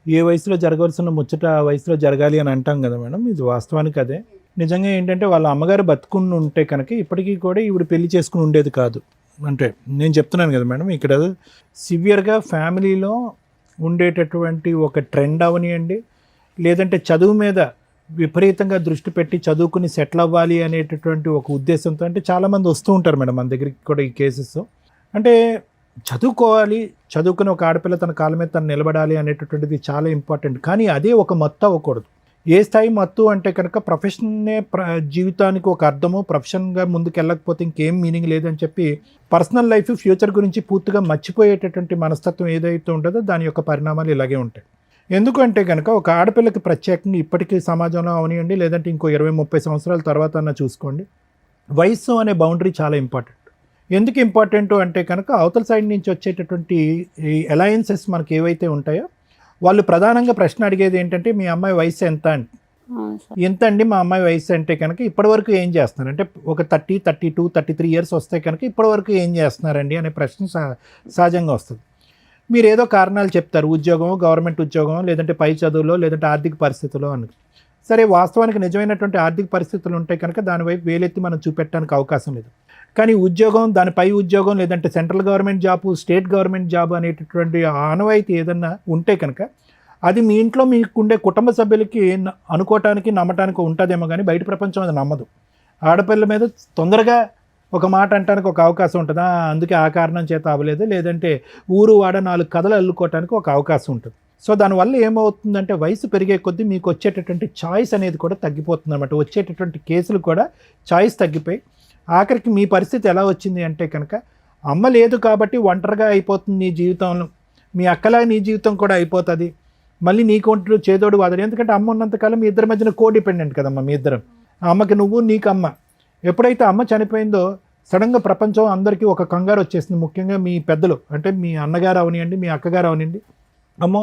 [SPEAKER 4] ఏ వయసులో జరగవలసిన ముచ్చట ఆ వయసులో జరగాలి అని అంటాం కదా మేడం, ఇది వాస్తవానికి అదే. నిజంగా ఏంటంటే వాళ్ళ అమ్మగారు బతుకుని ఉంటే కనుక ఇప్పటికీ కూడా ఈవిడ పెళ్లి చేసుకుని ఉండేది కాదు. అంటే నేను చెప్తున్నాను కదా మేడం, ఇక్కడ సివియర్గా ఫ్యామిలీలో ఉండేటటువంటి ఒక ట్రెండ్ అవనియండి, లేదంటే చదువు మీద విపరీతంగా దృష్టి పెట్టి చదువుకుని సెటిల్ అవ్వాలి అనేటటువంటి ఒక ఉద్దేశంతో, అంటే చాలామంది వస్తూ ఉంటారు మేడం మన దగ్గరికి కూడా ఈ కేసెస్. అంటే చదువుకోవాలి, చదువుకుని ఒక ఆడపిల్ల తన కాళ్ళ మీద తను నిలబడాలి అనేటటువంటిది చాలా ఇంపార్టెంట్. కానీ అదే ఒక మత్తు అవ్వకూడదు. ఏ స్థాయి మత్తు అంటే కనుక ప్రొఫెషన్నే జీవితానికి ఒక అర్థము, ప్రొఫెషన్గా ముందుకు వెళ్ళకపోతే ఇంకేం మీనింగ్ లేదని చెప్పి పర్సనల్ లైఫ్ ఫ్యూచర్ గురించి పూర్తిగా మర్చిపోయేటటువంటి మనస్తత్వం ఏదైతే ఉంటుందో దాని యొక్క పరిణామాలు ఇలాగే ఉంటాయి. ఎందుకంటే కనుక ఒక ఆడపిల్లకి ప్రత్యేకంగా ఇప్పటికీ సమాజంలో అవనివ్వండి, లేదంటే ఇంకో 20-30 సంవత్సరాల తర్వాత అన్న చూసుకోండి, వయస్సు అనే బౌండరీ చాలా ఇంపార్టెంట్. ఎందుకు ఇంపార్టెంట్ అంటే కనుక అవతల సైడ్ నుంచి వచ్చేటటువంటి ఈ అలయన్సెస్ మనకి ఏవైతే ఉంటాయో వాళ్ళు ప్రధానంగా ప్రశ్న అడిగేది ఏంటంటే మీ అమ్మాయి వయసు ఎంత అండి, ఎంత అండి మా అమ్మాయి వయసు అంటే కనుక ఇప్పటివరకు ఏం చేస్తున్నారు అంటే ఒక 30, 32, 33 ఇయర్స్ వస్తే కనుక ఇప్పటివరకు ఏం చేస్తున్నారండి అనే ప్రశ్న సహజంగా వస్తుంది. మీరు ఏదో కారణాలు చెప్తారు, ఉద్యోగం, గవర్నమెంట్ ఉద్యోగం, లేదంటే పై చదువులో, లేదంటే ఆర్థిక పరిస్థితుల్లో అని. సరే, వాస్తవానికి నిజమైనటువంటి ఆర్థిక పరిస్థితులు ఉంటాయి కనుక దానివైపు వేలెత్తి మనం చూపెట్టడానికి అవకాశం లేదు. కానీ ఉద్యోగం, దానిపై ఉద్యోగం, లేదంటే central government job, state government job అనేటటువంటి ఆనవాయితీ ఏదన్నా ఉంటే కనుక అది మీ ఇంట్లో మీకుండే కుటుంబ సభ్యులకి అనుకోవటానికి నమ్మటానికి ఉంటుందేమో కానీ బయట ప్రపంచం అది నమ్మదు. ఆడపిల్ల మీద తొందరగా ఒక మాట అంటానికి ఒక అవకాశం ఉంటుందా, అందుకే ఆ కారణం చేత అవ్వలేదు, లేదంటే ఊరు వాడ 4 కథలు అల్లుకోవటానికి ఒక అవకాశం ఉంటుంది. సో దానివల్ల ఏమవుతుందంటే వయసు పెరిగే కొద్దీ మీకు వచ్చేటటువంటి చాయిస్ అనేది కూడా తగ్గిపోతుంది అన్నమాట. వచ్చేటటువంటి కేసులు కూడా చాయిస్ తగ్గిపోయి ఆఖరికి మీ పరిస్థితి ఎలా వచ్చింది అంటే కనుక అమ్మ లేదు కాబట్టి ఒంటరిగా అయిపోతుంది నీ జీవితంలో, మీ అక్కలా నీ జీవితం కూడా అయిపోతుంది, మళ్ళీ నీకు చేదోడు వాదడు. ఎందుకంటే అమ్మ ఉన్నంతకాలం మీ ఇద్దరి మధ్యన కోడిపెండెంట్ కదమ్మా మీ ఇద్దరం, అమ్మకి నువ్వు నీకు అమ్మ. ఎప్పుడైతే అమ్మ చనిపోయిందో సడన్గా ప్రపంచం అందరికీ ఒక కంగారు వచ్చేసింది. ముఖ్యంగా మీ పెద్దలు అంటే మీ అన్నగారు అవనివ్వండి, మీ అక్కగారు అవనివ్వండి, అమ్మో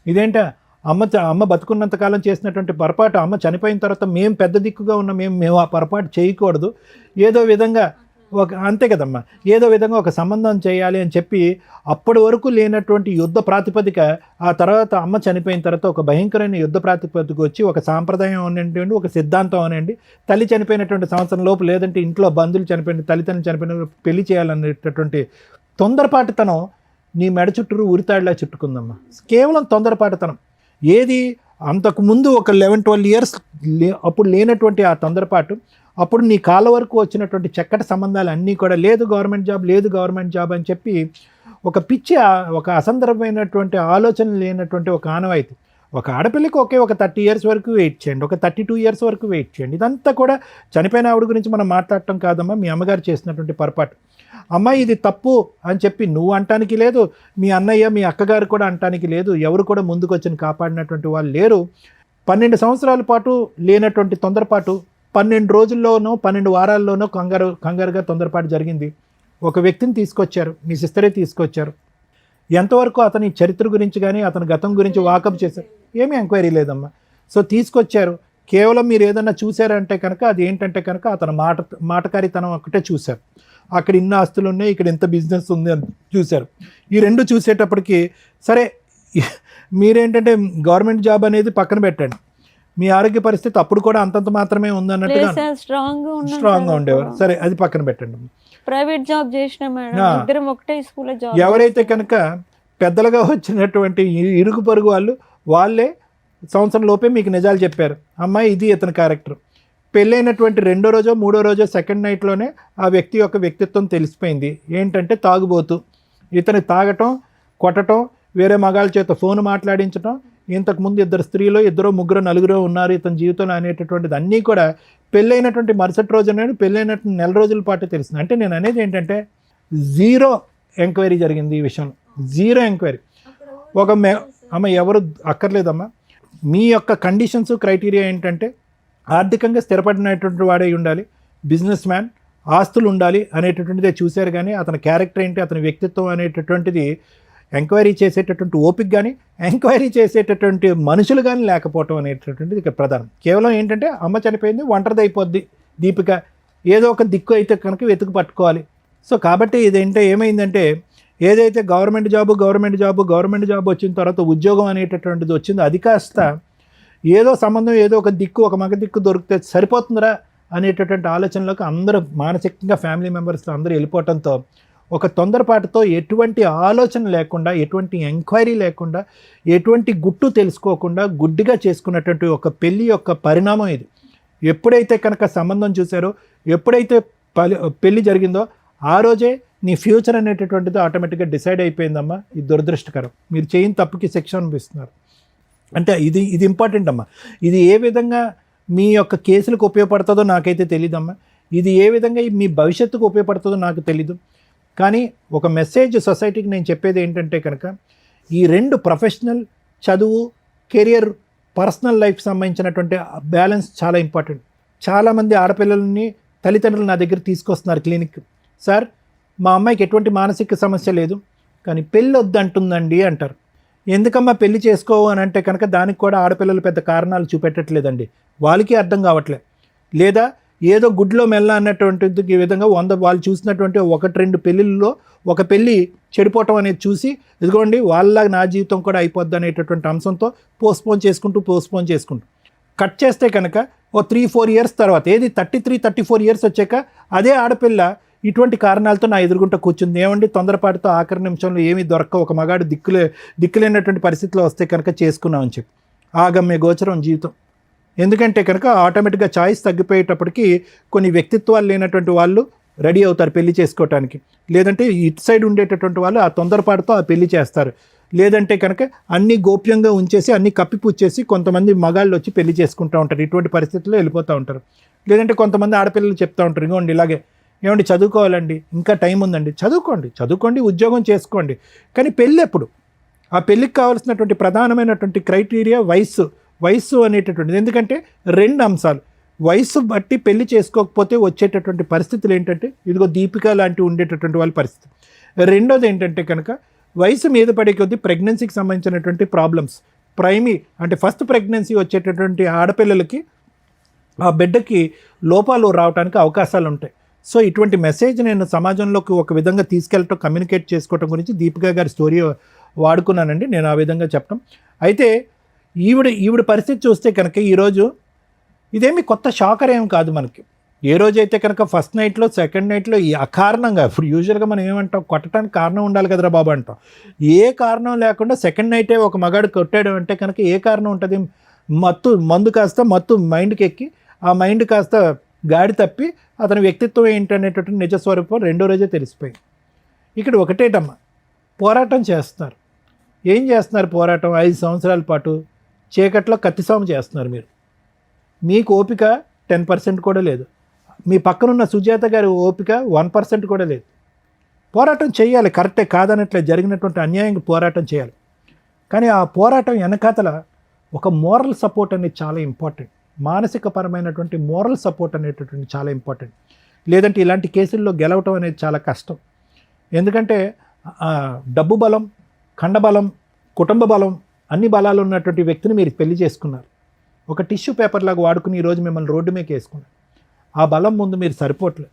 [SPEAKER 4] ఇదేంట అమ్మ బతుకున్నంతకాలం చేసినటువంటి పొరపాటు అమ్మ చనిపోయిన తర్వాత మేము పెద్ద దిక్కుగా ఉన్న మేము ఆ పొరపాటు చేయకూడదు, ఏదో విధంగా అంతే కదమ్మా, ఏదో విధంగా ఒక సంబంధం చేయాలి అని చెప్పి అప్పటి వరకు లేనటువంటి యుద్ధ ప్రాతిపదిక ఆ తర్వాత అమ్మ చనిపోయిన తర్వాత ఒక భయంకరమైన యుద్ధ ప్రాతిపదిక వచ్చి ఒక సాంప్రదాయం అనేటువంటి ఒక సిద్ధాంతం అనండి, తల్లి చనిపోయినటువంటి సంవత్సరం లోపు లేదంటే ఇంట్లో బంధువులు చనిపోయిన తల్లిదండ్రులు చనిపోయిన పెళ్లి చేయాలనేటటువంటి తొందరపాటుతనం నీ మెడ చుట్టూరు ఉరితాడిలా చుట్టుకుందమ్మా. కేవలం తొందరపాటుతనం. ఏది అంతకుముందు ఒక 11-12 ఇయర్స్ అప్పుడు లేనటువంటి ఆ తొందరపాటు, అప్పుడు నీ కాళ్ళ వరకు వచ్చినటువంటి చక్కటి సంబంధాలు అన్నీ కూడా లేదు గవర్నమెంట్ జాబ్ అని చెప్పి ఒక పిచ్చి, ఒక అసందర్భమైనటువంటి ఆలోచన లేనటువంటి ఒక ఆనవాయితీ. ఒక ఆడపిల్లకి ఒక 30 ఇయర్స్ వరకు వెయిట్ చేయండి, ఒక 32 ఇయర్స్ వరకు వెయిట్ చేయండి. ఇదంతా కూడా చనిపోయిన ఆవిడ గురించి మనం మాట్లాడటం కాదమ్మా, మీ అమ్మగారు చేసినటువంటి పొరపాటు. అమ్మాయి ఇది తప్పు అని చెప్పి నువ్వు అంటానికి లేదు, మీ అన్నయ్య మీ అక్కగారు కూడా అంటానికి లేదు, ఎవరు కూడా ముందుకు వచ్చి కాపాడినటువంటి వాళ్ళు లేరు. 12 సంవత్సరాల పాటు లేనటువంటి తొందరపాటు 12 రోజుల్లోనో 12 వారాల్లోనో కంగారుగా తొందరపాటు జరిగింది. ఒక వ్యక్తిని తీసుకొచ్చారు, మీ సిస్టరే తీసుకొచ్చారు. ఎంతవరకు అతని చరిత్ర గురించి కానీ అతని గతం గురించి వాకప్ చేశారు, ఏమీ ఎంక్వైరీ లేదమ్మా. సో తీసుకొచ్చారు, కేవలం మీరు ఏదన్నా చూశారంటే కనుక అది ఏంటంటే కనుక అతను మాటకారితనం ఒకటే చూశారు. అక్కడ ఇన్ని ఆస్తులు ఉన్నాయి, ఇక్కడ ఎంత బిజినెస్ ఉంది అని చూశారు. ఈ రెండు చూసేటప్పటికి సరే మీరేంటంటే గవర్నమెంట్ జాబ్ అనేది పక్కన పెట్టండి, మీ ఆరోగ్య పరిస్థితి అప్పుడు కూడా అంతంత మాత్రమే ఉందన్నట్టుగా స్ట్రాంగ్గా ఉండేవారు. సరే అది పక్కన పెట్టండి.
[SPEAKER 5] ప్రైవేట్ జాబ్ చేసిన మేడం, ఇద్దరం ఒకటే స్కూల్లో జాబ్.
[SPEAKER 4] ఎవరైతే కనుక పెద్దలుగా వచ్చినటువంటి ఇరుగు పొరుగు వాళ్ళే సంవత్సరం లోపే మీకు నిజాలు చెప్పారు, అమ్మాయి ఇది ఇతని క్యారెక్టర్. పెళ్ళైనటువంటి 2వ రోజో 3వ రోజో సెకండ్ నైట్లోనే ఆ వ్యక్తి యొక్క వ్యక్తిత్వం తెలిసిపోయింది. ఏంటంటే తాగుబోతు, ఇతని తాగటం, కొట్టడం, వేరే మగాళ్ళ చేత ఫోన్ మాట్లాడించడం, ఇంతకుముందు 2 స్త్రీలు 2 ముగ్గురు నలుగురు ఉన్నారు ఇతని జీవితంలో అనేటటువంటిది అన్నీ కూడా పెళ్ళైనటువంటి మరుసటి రోజున పెళ్ళైనటువంటి 1 రోజుల పాటు తెలిసింది. అంటే నేను అనేది ఏంటంటే జీరో ఎంక్వైరీ జరిగింది ఈ విషయంలో, జీరో ఎంక్వైరీ. అమ్మ ఎవరు అక్కర్లేదమ్మా, మీ యొక్క కండిషన్స్ క్రైటీరియా ఏంటంటే ఆర్థికంగా స్థిరపడినటువంటి వాడే ఉండాలి, బిజినెస్ మ్యాన్, ఆస్తులు ఉండాలి అనేటటువంటిదే చూశారు. కానీ అతని క్యారెక్టర్ ఏంటి, అతని వ్యక్తిత్వం అనేటటువంటిది ఎంక్వైరీ చేసేటటువంటి ఓపిక కానీ ఎంక్వైరీ చేసేటటువంటి మనుషులు కానీ లేకపోవటం అనేటటువంటిది ఇక్కడ ప్రధానం. కేవలం ఏంటంటే అమ్మ చనిపోయింది, ఒంటరిది అయిపోద్ది దీపిక, ఏదో ఒక దిక్కు అయితే కనుక వెతుకు పట్టుకోవాలి. సో కాబట్టి ఇదేంటే ఏమైందంటే ఏదైతే గవర్నమెంట్ జాబ్ వచ్చిన తర్వాత ఉద్యోగం అనేటటువంటిది వచ్చిందో అది కాస్త ఏదో సంబంధం ఏదో ఒక దిక్కు ఒక మగ దిక్కు దొరికితే సరిపోతుందిరా అనేటటువంటి ఆలోచనలోకి అందరూ మానసికంగా ఫ్యామిలీ మెంబర్స్ అందరూ వెళ్ళిపోవడంతో ఒక తొందరపాటుతో ఎటువంటి ఆలోచన లేకుండా, ఎటువంటి ఎంక్వైరీ లేకుండా, ఎటువంటి గుట్టు తెలుసుకోకుండా గుడ్డిగా చేసుకున్నటువంటి ఒక పెళ్ళి యొక్క పరిణామం ఇది. ఎప్పుడైతే కనుక సంబంధం చూశారో, ఎప్పుడైతే పెళ్ళి జరిగిందో ఆ రోజే నీ ఫ్యూచర్ అనేటటువంటిది ఆటోమేటిక్గా డిసైడ్ అయిపోయిందమ్మా. ఇది దురదృష్టకరం. మీరు చేయని తప్పుకి శిక్ష అనిపిస్తున్నారు. అంటే ఇది ఇంపార్టెంట్ అమ్మా. ఇది ఏ విధంగా మీ యొక్క కేసులకు ఉపయోగపడుతుందో నాకైతే తెలియదమ్మా. ఇది ఏ విధంగా మీ భవిష్యత్తుకు ఉపయోగపడుతుందో నాకు తెలీదు. కానీ ఒక మెసేజ్ సొసైటీకి నేను చెప్పేది ఏంటంటే కనుక ఈ 2 ప్రొఫెషనల్, చదువు, కెరియర్, పర్సనల్ లైఫ్ సంబంధించినటువంటి బ్యాలెన్స్ చాలా ఇంపార్టెంట్. చాలామంది ఆడపిల్లల్ని తల్లిదండ్రులు నా దగ్గర తీసుకొస్తున్నారు క్లినిక్. సార్ మా అమ్మాయికి ఎటువంటి మానసిక సమస్య లేదు కానీ పెళ్ళి వద్దంటుందండి అంటారు. ఎందుకమ్మా పెళ్లి చేసుకోవు అని అంటే కనుక దానికి కూడా ఆడపిల్లలు పెద్ద కారణాలు చూపెట్టట్లేదండి, వాళ్ళకి అర్థం కావట్లేదు. లేదా ఏదో గుడ్లో మెల్ల అన్నటువంటి ఈ విధంగా వాళ్ళు చూసినటువంటి 1-2 పెళ్ళిళ్ళలో ఒక పెళ్ళి చెడిపోవటం అనేది చూసి ఇదిగోండి వాళ్ళలాగా నా జీవితం కూడా అయిపోద్ది అనేటటువంటి అంశంతో పోస్ట్పోన్ చేసుకుంటూ కట్ చేస్తే కనుక 3-4 ఇయర్స్ తర్వాత ఏది 33-34 ఇయర్స్ వచ్చాక అదే ఆడపిల్ల ఇటువంటి కారణాలతో నా ఎదురుగుంట కూర్చుంది. ఏమండి తొందరపాటుతో ఆఖరి నిమిషంలో ఏమీ దొరక్క ఒక మగాడు దిక్కులేనటువంటి పరిస్థితిలో వస్తే కనుక చేసుకున్నామని చెప్పి ఆగమ్య గోచరం జీవితం. ఎందుకంటే కనుక ఆటోమేటిక్గా చాయిస్ తగ్గిపోయేటప్పటికి కొన్ని వ్యక్తిత్వాలు లేనటువంటి వాళ్ళు రెడీ అవుతారు పెళ్లి చేసుకోవటానికి. లేదంటే ఇటు సైడ్ ఉండేటటువంటి వాళ్ళు ఆ తొందరపాటుతో ఆ పెళ్లి చేస్తారు. లేదంటే కనుక అన్నీ గోప్యంగా ఉంచేసి అన్నీ కప్పిపుచ్చేసి కొంతమంది మగాళ్ళు వచ్చి పెళ్లి చేసుకుంటూ ఉంటారు. ఇటువంటి పరిస్థితుల్లో వెళ్ళిపోతూ ఉంటారు. లేదంటే కొంతమంది ఆడపిల్లలు చెప్తూ ఉంటారు, ఇగోండి ఇలాగే ఏమండి చదువుకోవాలండి, ఇంకా టైం ఉందండి, చదువుకోండి ఉద్యోగం చేసుకోండి, కానీ పెళ్ళి ఎప్పుడు? ఆ పెళ్ళికి కావాల్సినటువంటి ప్రధానమైనటువంటి క్రైటీరియా వయస్సు అనేటటువంటిది. ఎందుకంటే 2 అంశాలు, వయస్సు బట్టి పెళ్లి చేసుకోకపోతే వచ్చేటటువంటి పరిస్థితులు ఏంటంటే ఇదిగో దీపిక లాంటి ఉండేటటువంటి వాళ్ళ పరిస్థితి. రెండోది ఏంటంటే కనుక వయసు మీద పడే కొద్దీ ప్రెగ్నెన్సీకి సంబంధించినటువంటి ప్రాబ్లమ్స్, అంటే ఫస్ట్ ప్రెగ్నెన్సీ వచ్చేటటువంటి ఆడపిల్లలకి ఆ బిడ్డకి లోపాలు రావడానికి అవకాశాలు ఉంటాయి. సో ఇటువంటి మెసేజ్ నేను సమాజంలోకి ఒక విధంగా తీసుకెళ్ళటం, కమ్యూనికేట్ చేసుకోవటం గురించి దీపిక గారి స్టోరీ వాడుకున్నానండి నేను ఆ విధంగా చెప్పడం. అయితే ఈవిడ పరిస్థితి చూస్తే కనుక ఈరోజు ఇదేమి కొత్త షాకర్ ఏం కాదు మనకి. ఏ రోజైతే కనుక ఫస్ట్ నైట్లో, సెకండ్ నైట్లో ఈ అకారణంగా, ఇప్పుడు యూజువల్గా మనం ఏమంటాం, కొట్టడానికి కారణం ఉండాలి కదరా బాబు అంటాం. ఏ కారణం లేకుండా సెకండ్ నైటే ఒక మగాడు కొట్టాడు అంటే కనుక ఏ కారణం ఉంటుంది? మందు కాస్త మైండ్కి ఎక్కి ఆ మైండ్ కాస్త గాడి తప్పి అతని వ్యక్తిత్వం ఏంటనేటటువంటి నిజస్వరూపం 2వ రోజే తెలిసిపోయింది. ఇక్కడ ఒకటేటమ్మా, పోరాటం చేస్తున్నారు. ఏం చేస్తున్నారు పోరాటం? 5 సంవత్సరాల పాటు చీకట్లో కత్తిసాము చేస్తున్నారు మీరు. మీకు ఓపిక 10% కూడా లేదు. మీ పక్కనున్న సుజాత గారి ఓపిక 1% కూడా లేదు. పోరాటం చేయాలి, కరెక్టే కాదనట్లే, జరిగినటువంటి అన్యాయంగా పోరాటం చేయాలి. కానీ ఆ పోరాటం వెనకాతల ఒక మోరల్ సపోర్ట్ అనేది చాలా ఇంపార్టెంట్. మానసిక పరమైనటువంటి మోరల్ సపోర్ట్ అనేటటువంటి చాలా ఇంపార్టెంట్. లేదంటే ఇలాంటి కేసుల్లో గెలవటం అనేది చాలా కష్టం. ఎందుకంటే డబ్బు బలం, ఖండబలం, కుటుంబ బలం, అన్ని బలాలు ఉన్నటువంటి వ్యక్తిని మీరు పెళ్లి చేసుకున్నారు. ఒక టిష్యూ పేపర్ లాగా వాడుకుని ఈరోజు మిమ్మల్ని రోడ్డు మీద వేసుకున్నారు. ఆ బలం ముందు మీరు సరిపోవట్లేదు.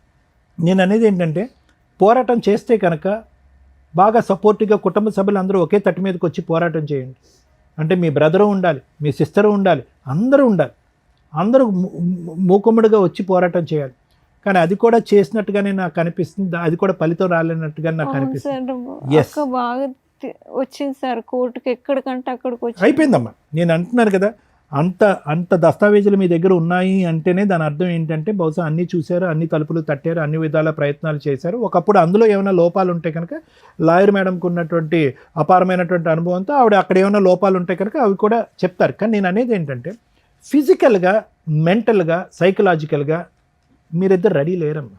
[SPEAKER 4] నేను అనేది ఏంటంటే పోరాటం చేస్తే కనుక బాగా సపోర్టివ్గా కుటుంబ సభ్యులు అందరూ ఒకే తట్టు మీదకి వచ్చి పోరాటం చేయండి. అంటే మీ బ్రదరు ఉండాలి, మీ సిస్టరు ఉండాలి, అందరూ ఉండాలి. అందరూ మూకుమ్మడిగా వచ్చి పోరాటం చేయాలి. కానీ అది కూడా చేసినట్టుగానే నాకు అనిపిస్తుంది, అది కూడా ఫలితం రాలేనట్టుగా నాకు అనిపిస్తుంది.
[SPEAKER 5] బాగా వచ్చింది సార్, కోర్టుకి ఎక్కడికంటే అక్కడికి వచ్చి
[SPEAKER 4] అయిపోయిందమ్మా. నేను అంటున్నాను కదా, అంత అంత దస్తావేజులు మీ దగ్గర ఉన్నాయి అంటేనే దాని అర్థం ఏంటంటే బహుశా అన్నీ చూశారు, అన్ని తలుపులు తట్టారు, అన్ని విధాల ప్రయత్నాలు చేశారు. ఒకప్పుడు అందులో ఏమైనా లోపాలు ఉంటే కనుక లాయర్ మేడంకు ఉన్నటువంటి అపారమైనటువంటి అనుభవంతో ఆవిడ అక్కడ ఏమైనా లోపాలు ఉంటే కనుక అవి కూడా చెప్తారు. కానీ నేను అనేది ఏంటంటే ఫిజికల్గా, మెంటల్గా, సైకలాజికల్గా మీరిద్దరు రెడీ లేరమ్మా.